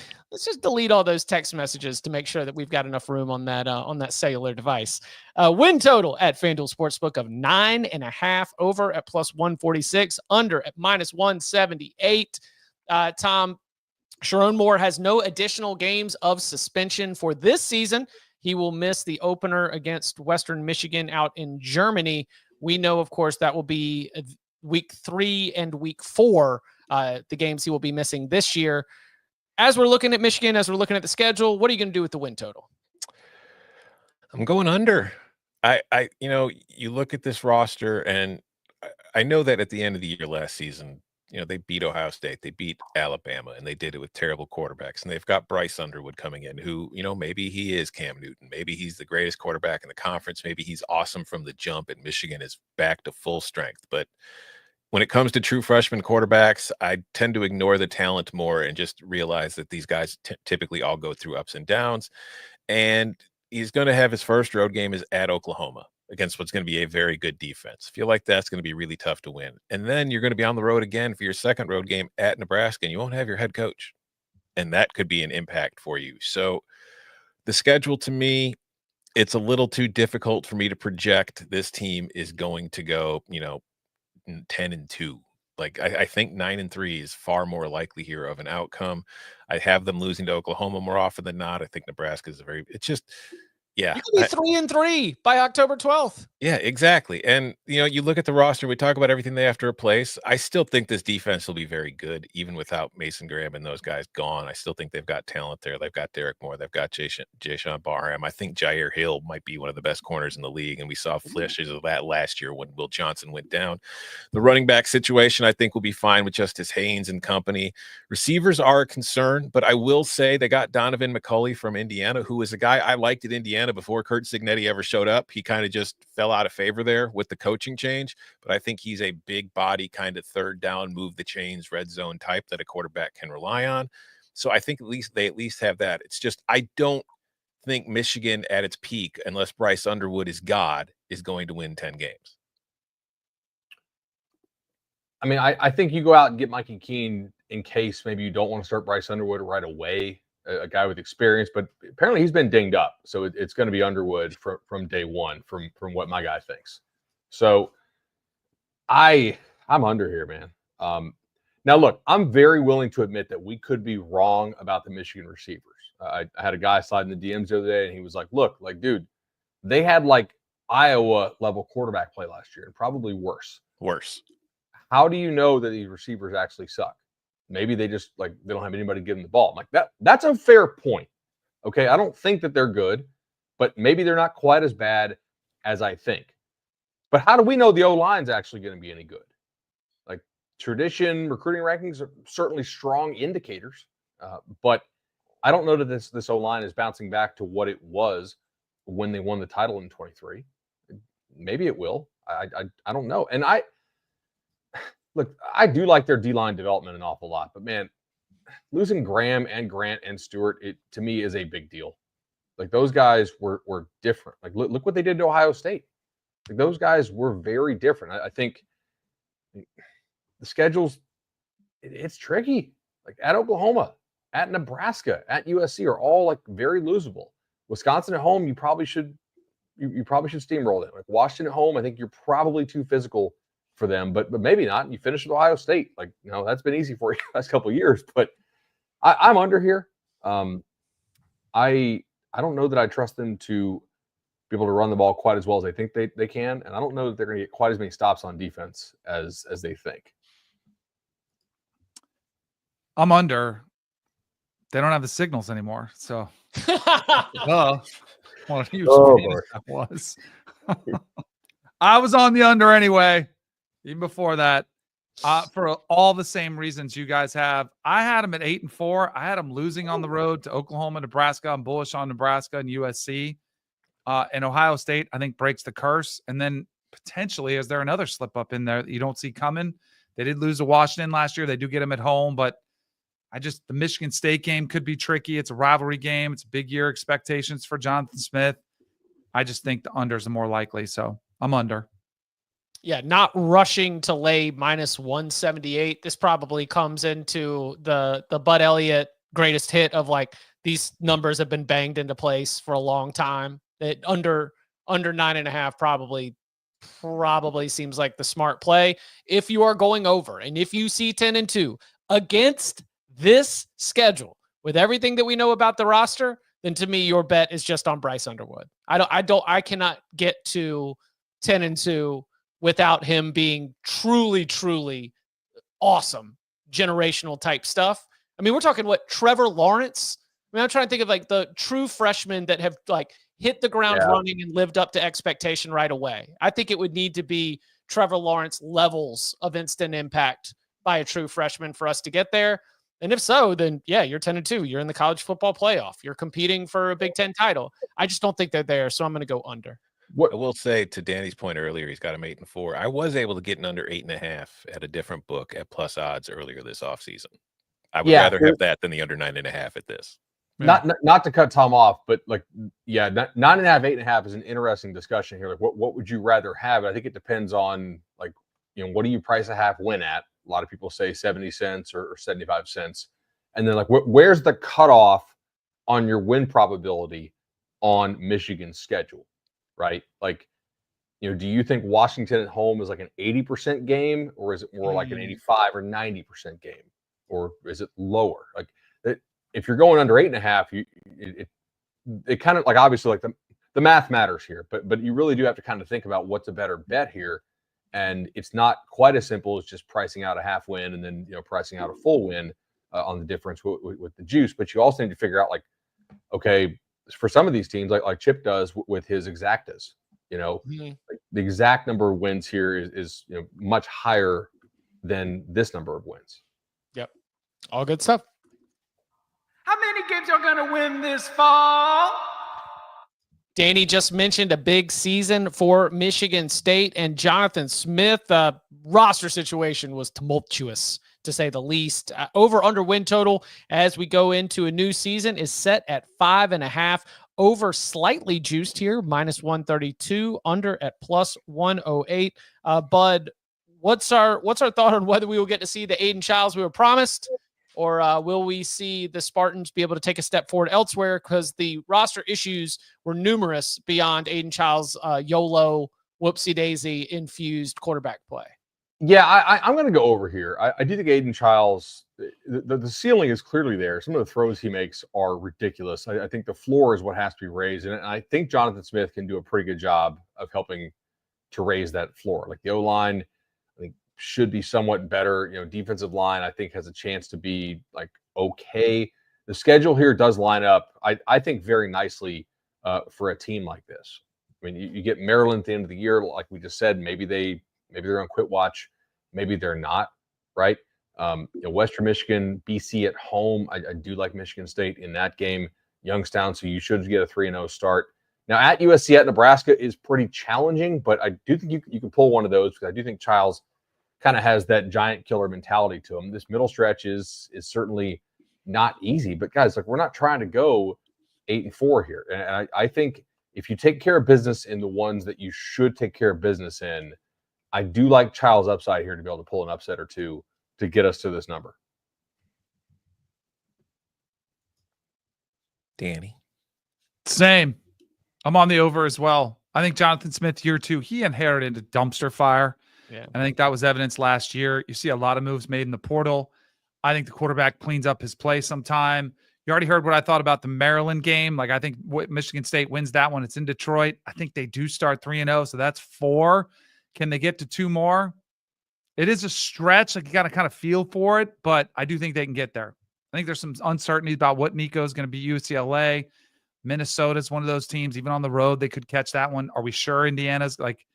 just delete all those text messages to make sure that we've got enough room on that cellular device. Win total at FanDuel Sportsbook of 9.5, over at +146, under at -178. Tom, Sharon Moore has no additional games of suspension for this season. He will miss the opener against Western Michigan out in Germany. We know, of course, that will be week 3 and week 4, the games he will be missing this year. As we're looking at Michigan, as we're looking at the schedule, what are you going to do with the win total? I'm going under. You look at this roster, and I know that at the end of the year last season, they beat Ohio State, they beat Alabama, and they did it with terrible quarterbacks. And they've got Bryce Underwood coming in who, maybe he is Cam Newton. Maybe he's the greatest quarterback in the conference. Maybe he's awesome from the jump, and Michigan is back to full strength. But when it comes to true freshman quarterbacks, I tend to ignore the talent more and just realize that these guys typically all go through ups and downs. And he's going to have his first road game is at Oklahoma against what's going to be a very good defense. Feel like that's going to be really tough to win. And then you're going to be on the road again for your second road game at Nebraska, and you won't have your head coach. And that could be an impact for you. So the schedule, to me, it's a little too difficult for me to project this team is going to go, 10-2. Like I think 9-3 is far more likely here of an outcome. I have them losing to Oklahoma more often than not. I think Nebraska is yeah. You could be 3-3 by October 12th. Yeah, exactly. And, you look at the roster, we talk about everything they have to replace. I still think this defense will be very good, even without Mason Graham and those guys gone. I still think they've got talent there. They've got Derek Moore. They've got Jayshawn Barham. I think Jair Hill might be one of the best corners in the league, and we saw flashes of that last year when Will Johnson went down. The running back situation, I think, will be fine with Justice Haynes and company. Receivers are a concern, but I will say they got Donovan McCulley from Indiana, who is a guy I liked at Indiana before Kurt Cignetti ever showed up. He kind of just fell out of favor there with the coaching change, but I think he's a big body kind of third down, move the chains, red zone type that a quarterback can rely on. So I think they at least have that. It's just, I don't think Michigan at its peak, unless Bryce Underwood is God, is going to win 10 games. I mean, I think you go out and get Mikey Keene in case maybe you don't want to start Bryce Underwood right away, a guy with experience, but apparently he's been dinged up. So it's going to be Underwood from day one, from what my guy thinks. So I'm under here, man. Now, look, I'm very willing to admit that we could be wrong about the Michigan receivers. I had a guy slide in the DMs the other day, and he was like, look, like, dude, they had like Iowa-level quarterback play last year, and probably worse. Worse. How do you know that these receivers actually suck? Maybe they just, like, they don't have anybody to give them the ball. I'm like, that's a fair point. Okay, I don't think that they're good, but maybe they're not quite as bad as I think. But how do we know the O-line's actually going to be any good? Like, tradition, recruiting rankings are certainly strong indicators, but I don't know that this O-line is bouncing back to what it was when they won the title in 23. Maybe it will. I don't know. And look, I do like their D-line development an awful lot, but man, losing Graham and Grant and Stewart, it to me is a big deal. Like, those guys were different. Like, look what they did to Ohio State. Like, those guys were very different. I think the schedules, it's tricky. Like, at Oklahoma, at Nebraska, at USC are all like very losable. Wisconsin at home, you probably should steamroll them. Like, Washington at home, I think you're probably too physical for them, but maybe not. You finish with Ohio State. Like, you know, that's been easy for you the last couple of years. But I'm under here. I don't know that I trust them to be able to run the ball quite as well as I think they can, and I don't know that they're going to get quite as many stops on defense as they think. I'm under. They don't have the signals anymore, so. Well, huge that was. I was on the under anyway, even before that, for all the same reasons you guys have. I had them at 8-4. I had them losing on the road to Oklahoma, Nebraska. I'm bullish on Nebraska and USC. And Ohio State, I think, breaks the curse. And then potentially, is there another slip up in there that you don't see coming? They did lose to Washington last year. They do get them at home, but the Michigan State game could be tricky. It's a rivalry game. It's a big year expectations for Jonathan Smith. I just think the unders are more likely. So I'm under. Yeah, not rushing to lay -178. This probably comes into the Bud Elliott greatest hit of, like, these numbers have been banged into place for a long time. That under 9.5 probably seems like the smart play if you are going over. And if you see 10-2 against this schedule with everything that we know about the roster, then to me your bet is just on Bryce Underwood. I cannot get to 10-2 without him being truly awesome, generational type stuff. I mean, we're talking Trevor Lawrence. I mean, I'm trying to think of like the true freshmen that have like hit the ground running and lived up to expectation right away. I think it would need to be Trevor Lawrence levels of instant impact by a true freshman for us to get there. And if so, then yeah, you're 10-2. You're in the college football playoff. You're competing for a Big Ten title. I just don't think they're there, so I'm going to go under. What I will say, to Danny's point earlier, he's got him 8-4. I was able to get an under 8.5 at a different book at plus odds earlier this offseason. I would rather have that than the under 9.5 at this. Not to cut Tom off, but like, 9.5, 8.5 is an interesting discussion here. Like, what would you rather have? I think it depends on, like, what do you price a half win at? A lot of people say 70 cents or 75 cents. And then, like, where's the cutoff on your win probability on Michigan's schedule, right? Like, do you think Washington at home is like an 80% game, or is it more like an 85 or 90% game, or is it lower? Like, if you're going under 8.5, it kind of, like, obviously, like, the math matters here, but you really do have to kind of think about what's a better bet here. And it's not quite as simple as just pricing out a half win and then, pricing out a full win on the difference with the juice. But you also need to figure out, like, okay, for some of these teams, like Chip does with his exactas, like, the exact number of wins here is much higher than this number of wins. Yep. All good stuff. How many games are going to win this fall? Danny just mentioned a big season for Michigan State, and Jonathan Smith. Roster situation was tumultuous, to say the least. Over-under win total as we go into a new season is set at 5.5. over slightly juiced here, minus 132, under at plus 108. Bud, what's our thought on whether we will get to see the Aiden Childs we were promised, or will we see the Spartans be able to take a step forward elsewhere? Because the roster issues were numerous beyond Aiden Childs' YOLO, whoopsie-daisy infused quarterback play. Yeah, I'm going to go over here. I do think Aiden Childs, the ceiling is clearly there. Some of the throws he makes are ridiculous. I think the floor is what has to be raised. And I think Jonathan Smith can do a pretty good job of helping to raise that floor. Like the O-line, I think, should be somewhat better. Defensive line, I think, has a chance to be like okay. The schedule here does line up, I think, very nicely for a team like this. I mean, you get Maryland at the end of the year, like we just said. Maybe they're on quit watch. Maybe they're not, right? Western Michigan, BC at home. I do like Michigan State in that game. Youngstown, so you should get a 3-0 start. Now, at USC, at Nebraska is pretty challenging, but I do think you can pull one of those, because I do think Childs kind of has that giant killer mentality to him. This middle stretch is certainly not easy, but guys, like, we're not trying to go 8-4 here. And I think if you take care of business in the ones that you should take care of business in, I do like Childs' upside here to be able to pull an upset or two to get us to this number. Danny. Same. I'm on the over as well. I think Jonathan Smith, year 2, he inherited a dumpster fire. Yeah. And I think that was evidenced last year. You see a lot of moves made in the portal. I think the quarterback cleans up his play sometime. You already heard what I thought about the Maryland game. Like, I think Michigan State wins that one. It's in Detroit. I think they do start 3-0, so that's 4. Can they get to 2 more? It is a stretch. Like, you got to kind of feel for it, but I do think they can get there. I think there's some uncertainty about what Nico is going to be. UCLA, Minnesota is one of those teams. Even on the road, they could catch that one. Are we sure Indiana's like?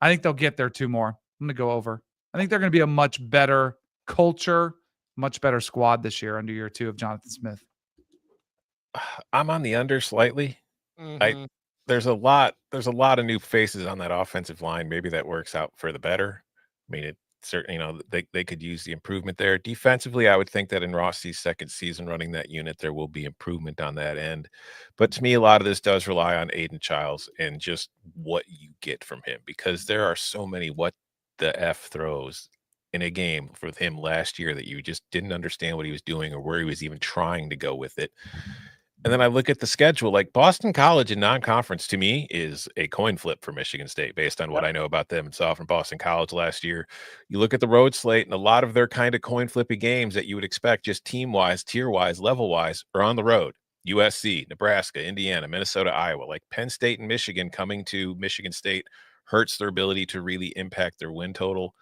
I think they'll get there 2 more. I'm going to go over. I think they're going to be a much better culture, much better squad this year under year 2 of Jonathan Smith. I'm on the under slightly. Mm-hmm. There's a lot of new faces on that offensive line. Maybe that works out for the better. I mean, it certainly, they could use the improvement there. Defensively, I would think that in Rossi's second season running that unit, there will be improvement on that end. But to me, a lot of this does rely on Aiden Childs and just what you get from him, because there are so many what the F throws in a game with him last year that you just didn't understand what he was doing or where he was even trying to go with it. And then I look at the schedule, like Boston College in non-conference to me is a coin flip for Michigan State based on what I know about them and saw from Boston College last year. You look at the road slate, and a lot of their kind of coin flippy games that you would expect just team-wise, tier-wise, level-wise are on the road. USC, Nebraska, Indiana, Minnesota, Iowa. Like Penn State and Michigan coming to Michigan State hurts their ability to really impact their win total.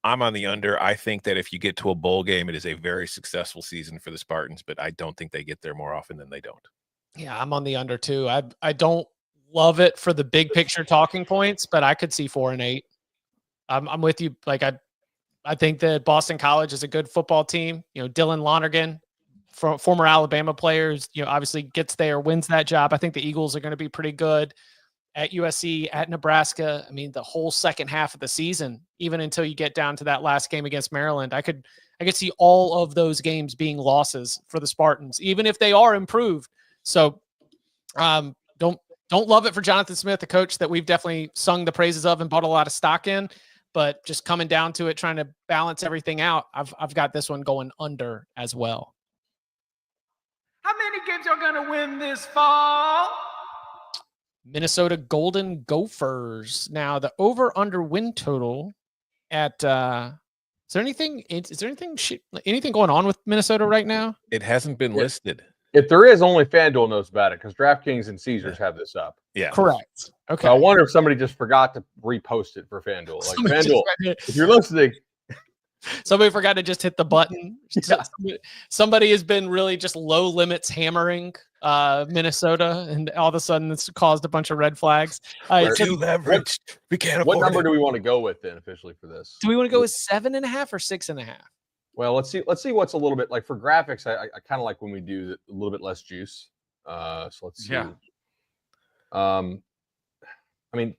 I'm on the under. I think that if you get to a bowl game, it is a very successful season for the Spartans, but I don't think they get there more often than they don't. Yeah, I'm on the under too. I don't love it for the big picture talking points, but I could see 4-8. I'm with you. Like, I think that Boston College is a good football team. Dylan Lonergan, former Alabama players, obviously gets there, wins that job. I think the Eagles are going to be pretty good. At USC, at Nebraska, I mean, the whole second half of the season, even until you get down to that last game against Maryland, I could see all of those games being losses for the Spartans, even if they are improved. So don't love it for Jonathan Smith, a coach that we've definitely sung the praises of and bought a lot of stock in, but just coming down to it, trying to balance everything out, I've got this one going under as well. How many games are going to win this fall? Minnesota Golden Gophers. Now the over/under win total at is there anything going on with Minnesota right now? It hasn't been listed. If there is, only FanDuel knows about it, because DraftKings and Caesars have this up. Yeah, correct. Okay. So I wonder if somebody just forgot to repost it for FanDuel. Like, FanDuel, if you're listening, somebody forgot to just hit the button. Yeah. Somebody has been really just low limits hammering Minnesota, and all of a sudden it's caused a bunch of red flags. Too leveraged. We can't afford what number it. do we want to go with then officially for this? Do we want to go with 7.5 or 6.5? Well, let's see what's a little bit like for graphics. I kind of like when we do a little bit less juice. So let's see. Yeah. I mean,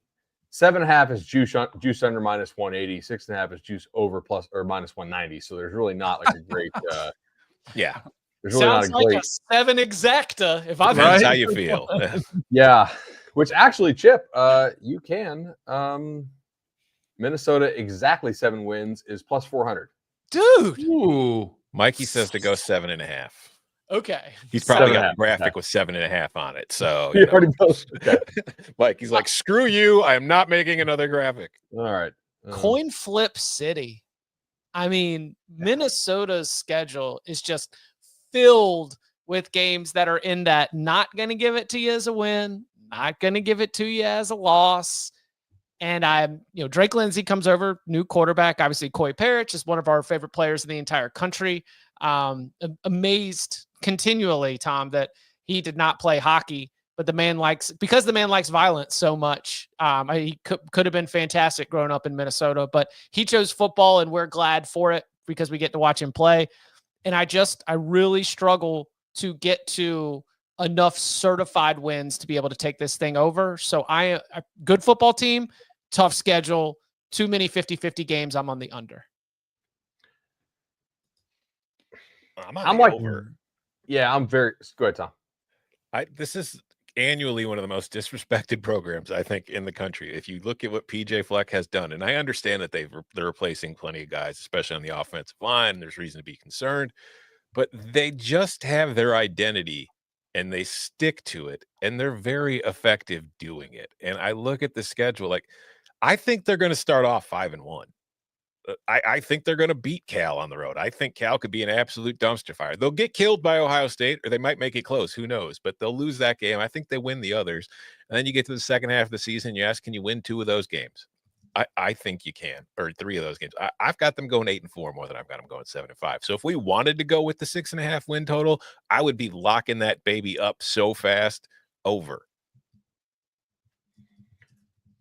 7.5 is juice under minus 180. 6.5 is juice over plus or minus 190. So there's really not like a great. Yeah. there's really not Sounds a like great. a 7 exacta. If I've Depends Right? how you feel. Yeah, which actually, Chip, you can. Minnesota exactly 7 wins is plus 400. dude. Ooh. Mikey says to go 7.5. Okay. He's probably 7.5, got a graphic okay. with 7.5 on it. So You already posted. Okay. Mikey's like, screw you. I am not making another graphic. All right. Coin flip city. I mean, Minnesota's schedule is just filled with games that are in that not going to give it to you as a win, not going to give it to you as a loss. And Drake Lindsey comes over, new quarterback. Obviously, Coy Parrish is one of our favorite players in the entire country. Amazed continually, Tom, that he did not play hockey, but the man likes violence so much. He could have been fantastic growing up in Minnesota, but he chose football, and we're glad for it because we get to watch him play. And I really struggle to get to enough certified wins to be able to take this thing over. So a good football team, tough schedule, too many 50-50 games. I'm on the under. I'm like over. Yeah, I'm very. Go ahead, Tom. This is annually one of the most disrespected programs, I think, in the country. If you look at what PJ Fleck has done, and I understand that they're replacing plenty of guys, especially on the offensive line. There's reason to be concerned, but they just have their identity and they stick to it, and they're very effective doing it. And I look at the schedule, like, I think they're going to start off 5-1. I think they're going to beat Cal on the road. I think Cal could be an absolute dumpster fire. They'll get killed by Ohio State, or they might make it close. Who knows? But they'll lose that game. I think they win the others. And then you get to the second half of the season, you ask, can you win 2 of those games? I think you can, or 3 of those games. I've got them going 8-4 more than I've got them going 7-5. So if we wanted to go with the 6.5 win total, I would be locking that baby up so fast over.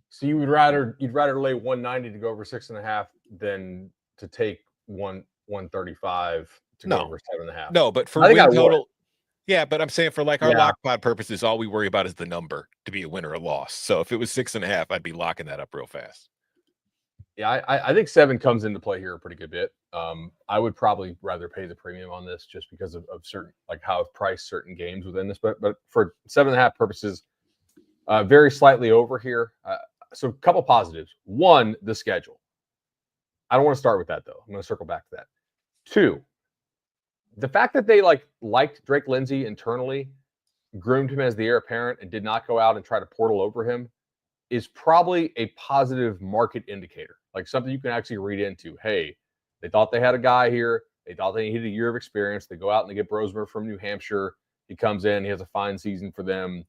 So you'd rather lay 190 to go over 6.5 than to take 135 to go over 7.5. No, but for win total, yeah. But I'm saying for like our lock pod purposes, all we worry about is the number to be a win or a loss. So if it was 6.5, I'd be locking that up real fast. Yeah, I think 7 comes into play here a pretty good bit. I would probably rather pay the premium on this just because of certain, like how I've priced certain games within this. But for 7.5 purposes, very slightly over here. So a couple positives. 1, the schedule. I don't want to start with that, though. I'm going to circle back to that. 2, the fact that they liked Drake Lindsey internally, groomed him as the heir apparent, and did not go out and try to portal over him is probably a positive market indicator, like something you can actually read into. Hey, they thought they had a guy here. They thought they needed a year of experience. They go out and they get Brosmer from New Hampshire. He comes in. He has a fine season for them.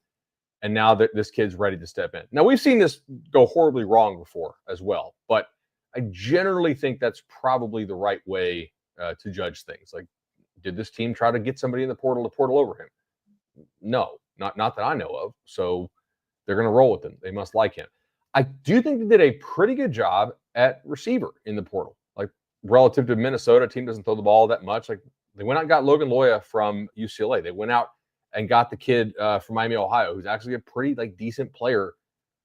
And now that this kid's ready to step in. Now, we've seen this go horribly wrong before as well, but I generally think that's probably the right way to judge things. Like, did this team try to get somebody in the portal to portal over him? No, not that I know of. So they're going to roll with him. They must like him. I do think they did a pretty good job at receiver in the portal. Like, relative to Minnesota, team doesn't throw the ball that much. Like, they went out and got Logan Loya from UCLA. They went out and got the kid from Miami, Ohio, who's actually a pretty decent player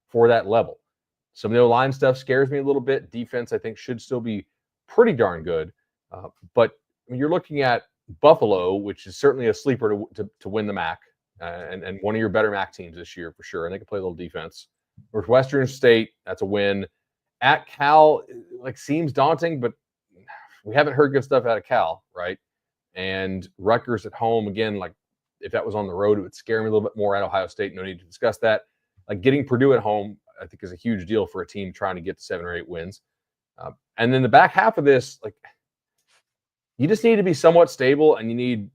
for that level. Some of the O-line stuff scares me a little bit. Defense, I think, should still be pretty darn good. But when you're looking at Buffalo, which is certainly a sleeper to win the MAC, and one of your better MAC teams this year for sure, and they can play a little defense. Northwestern State, that's a win. At Cal, seems daunting, but we haven't heard good stuff out of Cal, right? And Rutgers at home, again, if that was on the road, it would scare me a little bit more. At Ohio State, no need to discuss that. Getting Purdue at home, I think, is a huge deal for a team trying to get to 7 or 8 wins. And then the back half of this, you just need to be somewhat stable, and you need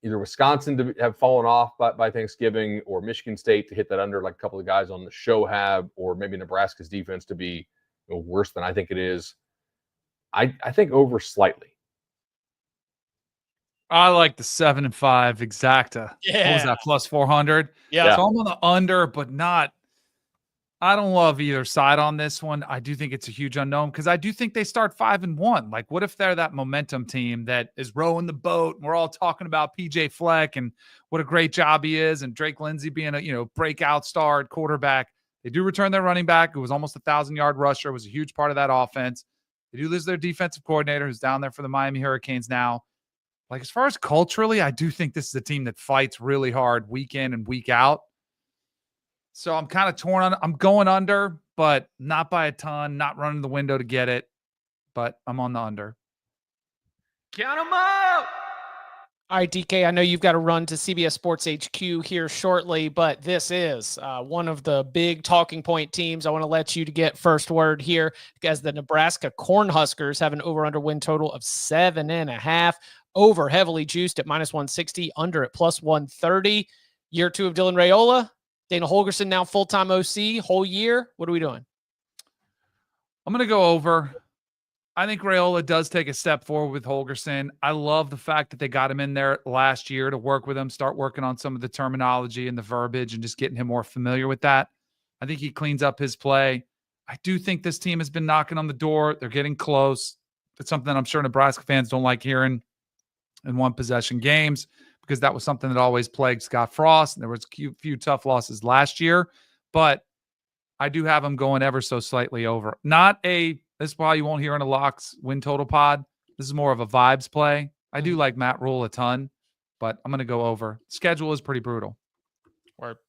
either Wisconsin to have fallen off by Thanksgiving, or Michigan State to hit that under, like a couple of guys on the show have, or maybe Nebraska's defense to be worse than I think it is. I think over slightly. I like the 7-5 exacta. Yeah. What was that, plus 400? Yeah. So I'm on the under, but not. I don't love either side on this one. I do think it's a huge unknown because I do think they start 5-1. Like, what if they're that momentum team that is rowing the boat? And we're all talking about PJ Fleck and what a great job he is, and Drake Lindsey being a breakout star at quarterback. They do return their running back, who was almost a 1,000-yard rusher, was a huge part of that offense. They do lose their defensive coordinator, who's down there for the Miami Hurricanes now. Like, as far as culturally, I do think this is a team that fights really hard week in and week out. So I'm kind of torn on. I'm going under, but not by a ton, not running the window to get it, but I'm on the under. Count them out. All right, DK, I know you've got to run to CBS Sports HQ here shortly, but this is one of the big talking point teams. I want to let you to get first word here, as the Nebraska Cornhuskers have an over-under win total of 7.5, over heavily juiced at -160, under at +130. Year 2 of Dylan Raiola, Dana Holgorsen now full-time OC, whole year. What are we doing? I'm going to go over. I think Raiola does take a step forward with Holgorsen. I love the fact that they got him in there last year to work with him, start working on some of the terminology and the verbiage and just getting him more familiar with that. I think he cleans up his play. I do think this team has been knocking on the door. They're getting close. It's something I'm sure Nebraska fans don't like hearing in one-possession games, because that was something that always plagued Scott Frost. And there was a few tough losses last year, but I do have them going ever so slightly over. This is why you won't hear in a Locks win total pod. This is more of a vibes play. I do like Matt Rule a ton, but I'm going to go over. Schedule is pretty brutal. Or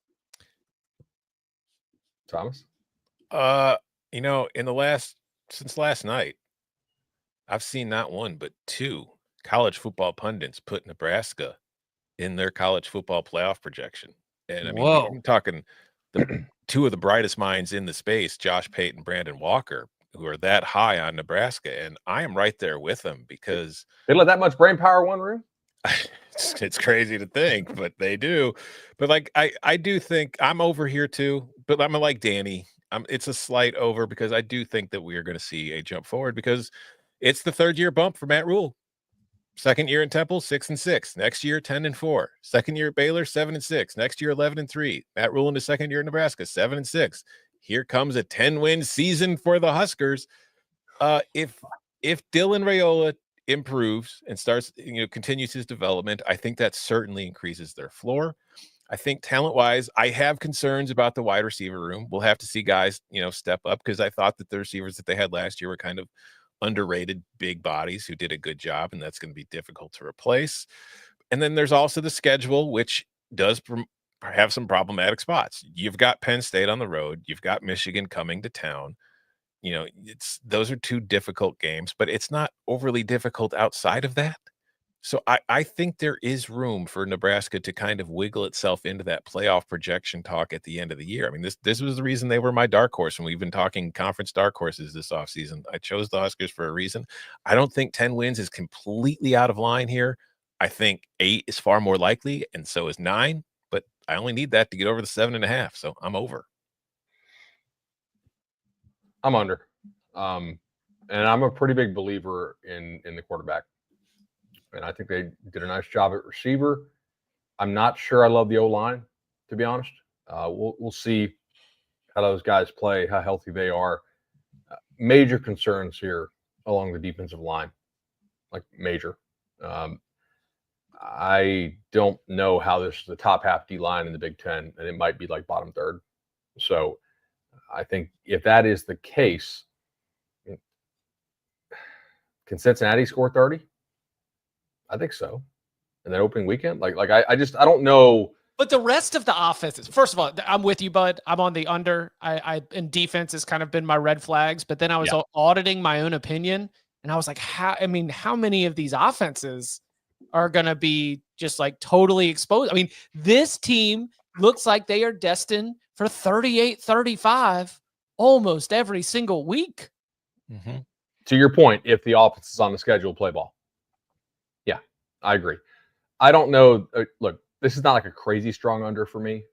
Thomas? Since last night, I've seen not one, but two college football pundits put Nebraska in their college football playoff projection. And I mean, I'm talking the two of the brightest minds in the space, Josh Payton, Brandon Walker, who are that high on Nebraska. And I am right there with them, because they let that much brain power in one room. It's crazy to think, but they do. But like, I do think I'm over here too, but I'm like Danny. It's a slight over, because I do think that we are going to see a jump forward, because it's the 3rd year bump for Matt Rule. 2nd year in Temple, 6-6. Next year, 10-4. 2nd year at Baylor, 7-6. Next year, 11-3. Matt Rule in his 2nd year in Nebraska, 7-6. Here comes a 10-win season for the Huskers. If Dylan Raiola improves and starts, continues his development, I think that certainly increases their floor. I think talent-wise, I have concerns about the wide receiver room. We'll have to see guys, step up, because I thought that the receivers that they had last year were kind of underrated big bodies who did a good job, and that's going to be difficult to replace. And then there's also the schedule, which does have some problematic spots. You've got Penn State on the road. You've got Michigan coming to town. Those are 2 difficult games, but it's not overly difficult outside of that. So I think there is room for Nebraska to kind of wiggle itself into that playoff projection talk at the end of the year. I mean, this was the reason they were my dark horse when we've been talking conference dark horses this offseason. I chose the Huskers for a reason. I don't think 10 wins is completely out of line here. I think 8 is far more likely, and so is 9, but I only need that to get over the 7.5, so I'm over. I'm under. And I'm a pretty big believer in the quarterback. And I think they did a nice job at receiver. I'm not sure I love the O-line, to be honest. We'll see how those guys play, how healthy they are. Major concerns here along the defensive line, like major. I don't know how this is the top half D-line in the Big Ten, and it might be like bottom 3rd. So I think if that is the case, can Cincinnati score 30? I think so. And then opening weekend, I don't know. But the rest of the offenses, first of all, I'm with you, Bud. I'm on the under. I and defense has kind of been my red flags. But then I was auditing my own opinion, and I was like, how many of these offenses are going to be just like totally exposed? I mean, this team looks like they are destined for 38-35 almost every single week. Mm-hmm. To your point, if the offense is on the schedule, play ball. Yeah, I agree. I don't know. Look, this is not like a crazy strong under for me,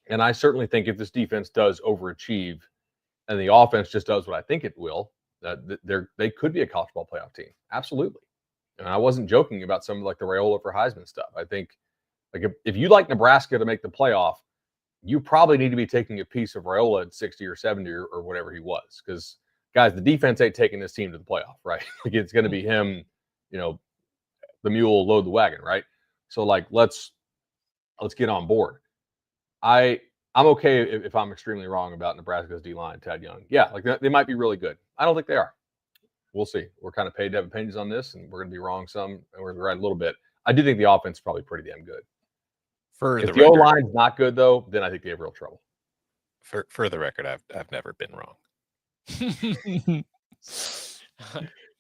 and I certainly think if this defense does overachieve and the offense just does what I think it will, they could be a college ball playoff team. Absolutely. And I wasn't joking about some of like the Raiola for Heisman stuff. I think like if you like Nebraska to make the playoff, you probably need to be taking a piece of Raiola at 60 or 70 or whatever he was. Because, guys, the defense ain't taking this team to the playoff, right? Like it's going to be him, the mule load the wagon, right? So, like, let's get on board. I'm okay if I'm extremely wrong about Nebraska's D-line, Tad Young. Yeah, like they might be really good. I don't think they are. We'll see. We're kind of paid to have opinions on this, and we're going to be wrong some, and we're going to be right a little bit. I do think the offense is probably pretty damn good. If the O-line's not good, though, then I think they have real trouble. For the record, I've never been wrong.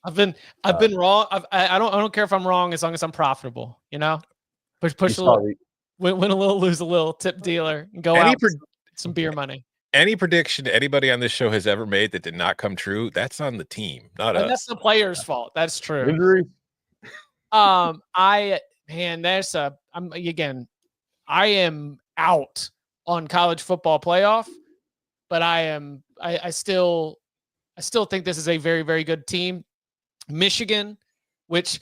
I've been wrong. I don't care if I'm wrong as long as I'm profitable. You know, push a little, win a little, lose a little, tip dealer, and go out some beer money. Any prediction anybody on this show has ever made that did not come true, that's on the team, not us. That's the player's fault. That's true. Injury. I am out on college football playoff, but I still think this is a very, very good team. Michigan, which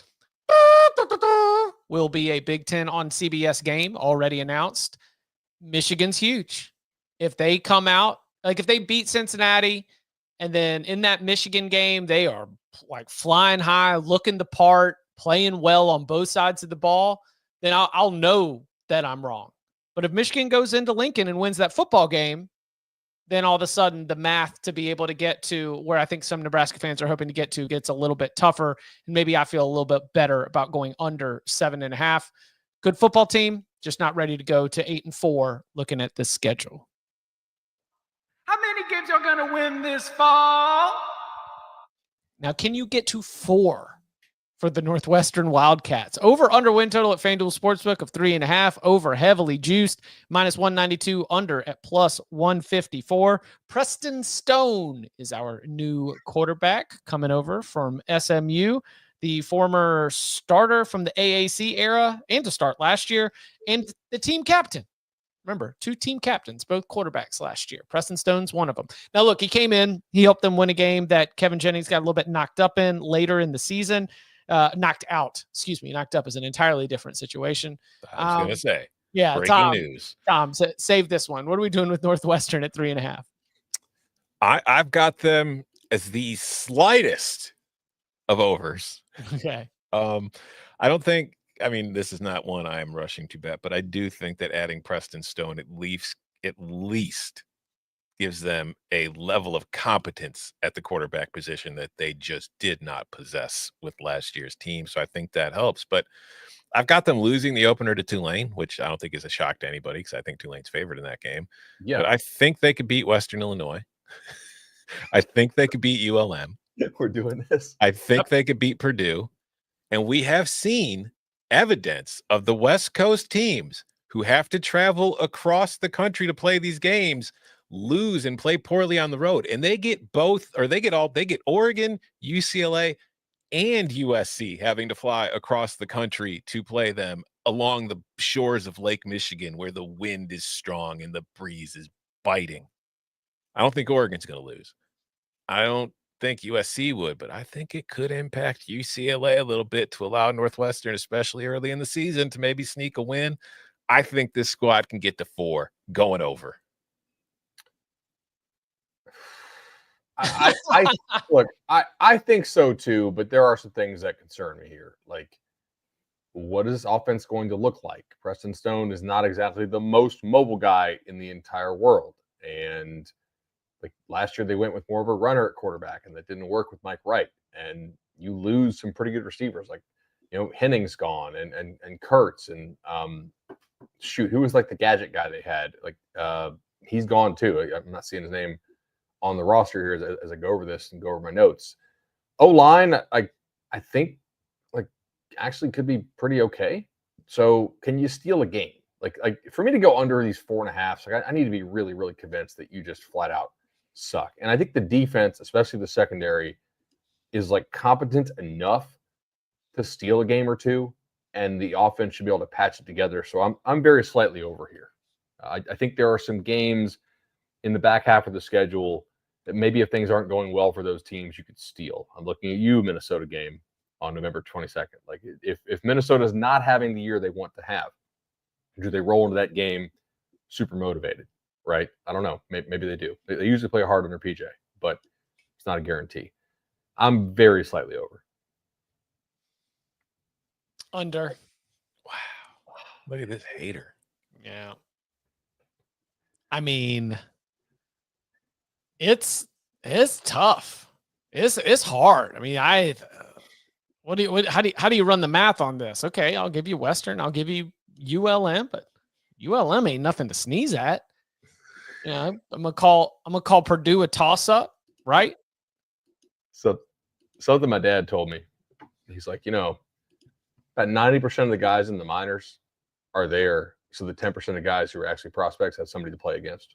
will be a Big Ten on CBS game already announced. Michigan's huge. If they come out, like if they beat Cincinnati, and then in that Michigan game, they are like flying high, looking the part, playing well on both sides of the ball, then I'll know that I'm wrong. But if Michigan goes into Lincoln and wins that football game, then all of a sudden the math to be able to get to where I think some Nebraska fans are hoping to get to gets a little bit tougher. And maybe I feel a little bit better about going under 7.5. Good football team, just not ready to go to 8-4 looking at the schedule. How many games are going to win this fall? Now, can you get to 4 for the Northwestern Wildcats? Over under win total at FanDuel Sportsbook of 3.5. Over heavily juiced, -192. Under at +154. Preston Stone is our new quarterback coming over from SMU, the former starter from the AAC era and to start last year, and the team captain. Remember, 2 team captains, both quarterbacks last year. Preston Stone's one of them. Now, look, he came in. He helped them win a game that Kevin Jennings got a little bit knocked up in later in the season. Knocked out. Excuse me. Knocked up is an entirely different situation. I was going to say. Yeah, breaking news. Tom, save this one. What are we doing with Northwestern at 3.5? I've got them as the slightest of overs. Okay. I don't think. I mean, this is not one I am rushing to bet, but I do think that adding Preston Stone at least gives them a level of competence at the quarterback position that they just did not possess with last year's team. So I think that helps. But I've got them losing the opener to Tulane, which I don't think is a shock to anybody because I think Tulane's favored in that game. Yeah. But I think they could beat Western Illinois. I think they could beat ULM. We're doing this. I think they could beat Purdue. And we have seen evidence of the West Coast teams who have to travel across the country to play these games lose and play poorly on the road, and they get Oregon, UCLA, and USC having to fly across the country to play them along the shores of Lake Michigan where the wind is strong and the breeze is biting. I don't think Oregon's going to lose. I don't think USC would, but I think it could impact UCLA a little bit to allow Northwestern, especially early in the season, to maybe sneak a win. I think this squad can get to 4 going over. I think so too, but there are some things that concern me here. Like, what is this offense going to look like? Preston Stone is not exactly the most mobile guy in the entire world. And like last year, they went with more of a runner at quarterback, and that didn't work with Mike Wright. And you lose some pretty good receivers, like Henning's gone, and Kurtz, and who was like the gadget guy they had? Like he's gone too. I'm not seeing his name on the roster here as I go over this and go over my notes. O-line, I think like actually could be pretty okay. So can you steal a game? Like for me to go under these 4.5, like I need to be really, really convinced that you just flat out suck. And I think the defense, especially the secondary, is like competent enough to steal a game or two, and the offense should be able to patch it together. So I'm very slightly over here. I think there are some games in the back half of the schedule that maybe if things aren't going well for those teams, you could steal. I'm looking at you, Minnesota game on November 22nd. Like if Minnesota is not having the year they want to have, do they roll into that game super motivated, right? I don't know. Maybe they do. They usually play hard under PJ, but it's not a guarantee. I'm very slightly over. Under. Wow. Look at this hater. Yeah. I mean, it's tough. It's hard. I mean, how do you run the math on this? Okay, I'll give you Western. I'll give you ULM, but ULM ain't nothing to sneeze at. Yeah, I'm gonna call Purdue a toss up, right? So something my dad told me, he's like, about 90% of the guys in the minors are there. So the 10% of guys who are actually prospects have somebody to play against.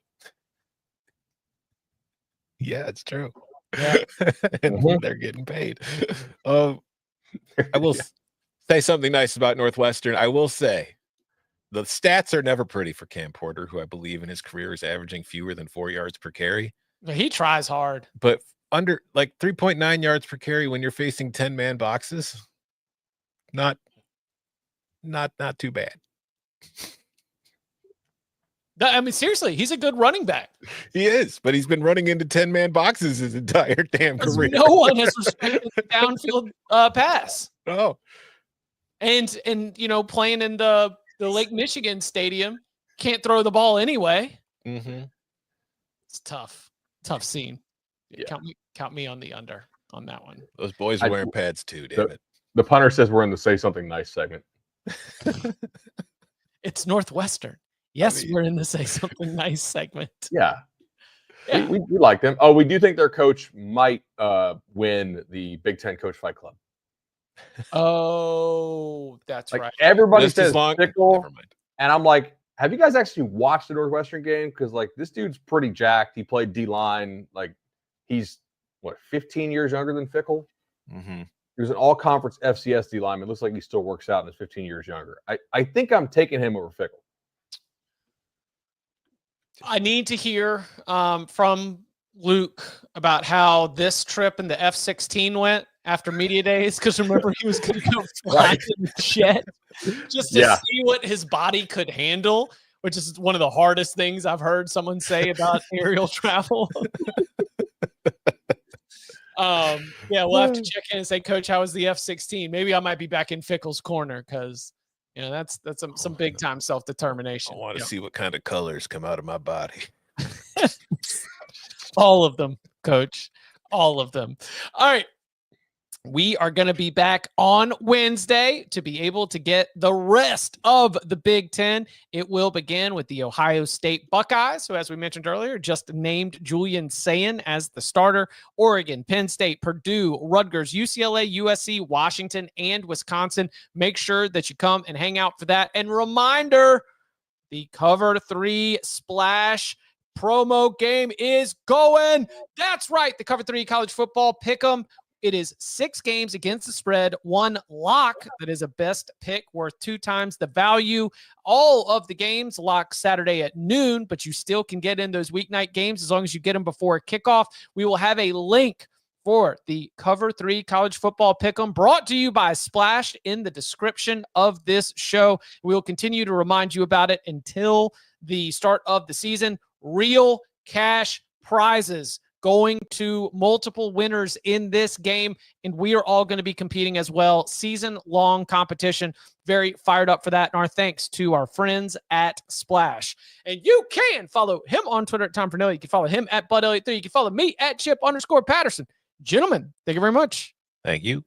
Yeah, it's true. Yeah. And they're getting paid. I will say something nice about Northwestern. I will say the stats are never pretty for Cam Porter, who I believe in his career is averaging fewer than 4 yards per carry. He tries hard. But under 3.9 yards per carry when you're facing 10-man boxes, not too bad. I mean, seriously, he's a good running back. He is, but he's been running into 10-man boxes his entire damn career. No one has respected the downfield pass. Oh, and playing in the Lake Michigan stadium, can't throw the ball anyway. Mm-hmm. It's tough scene. Yeah. Count me on the under on that one. Those boys are wearing pads too, David. The punter says we're in the Say Something Nice segment. It's Northwestern. Yes, we're in the Say Something Nice segment. Yeah. We like them. Oh, we do think their coach might win the Big Ten Coach Fight Club. Oh, that's right. Everybody says Fickle, and I'm like, have you guys actually watched the Northwestern game? Because this dude's pretty jacked. He played D-line. He's 15 years younger than Fickle. Mm-hmm. He was an all-conference FCS D-lineman. It looks like he still works out and is 15 years younger. I think I'm taking him over Fickle. I need to hear from Luke about how this trip in the F-16 went after media days, because remember he was going to go fly in the jet just to see what his body could handle, which is one of the hardest things I've heard someone say about aerial travel. We'll have to check in and say, Coach, how was the F-16? Maybe I might be back in Fickle's corner because that's some big time self-determination. I want to see what kind of colors come out of my body. All of them, Coach. All of them. All right. We are going to be back on Wednesday to be able to get the rest of the Big Ten. It will begin with the Ohio State Buckeyes, who, as we mentioned earlier, just named Julian Sayin as the starter. Oregon, Penn State, Purdue, Rutgers, UCLA, USC, Washington, and Wisconsin. Make sure that you come and hang out for that. And reminder, the Cover 3 Splash promo game is going. That's right. The Cover 3 college football pick'em. It is 6 games against the spread, 1 lock that is a best pick worth 2 times the value. All of the games lock Saturday at noon, but you still can get in those weeknight games as long as you get them before kickoff. We will have a link for the Cover 3 college football pick'em brought to you by Splash in the description of this show. We will continue to remind you about it until the start of the season. Real cash prizes going to multiple winners in this game, and we are all going to be competing as well. Season-long competition. Very fired up for that, and our thanks to our friends at Splash. And you can follow him on Twitter at Tom Fornelli. You can follow him at Bud Elliott 3. You can follow me at Chip _Patterson. Gentlemen, thank you very much. Thank you.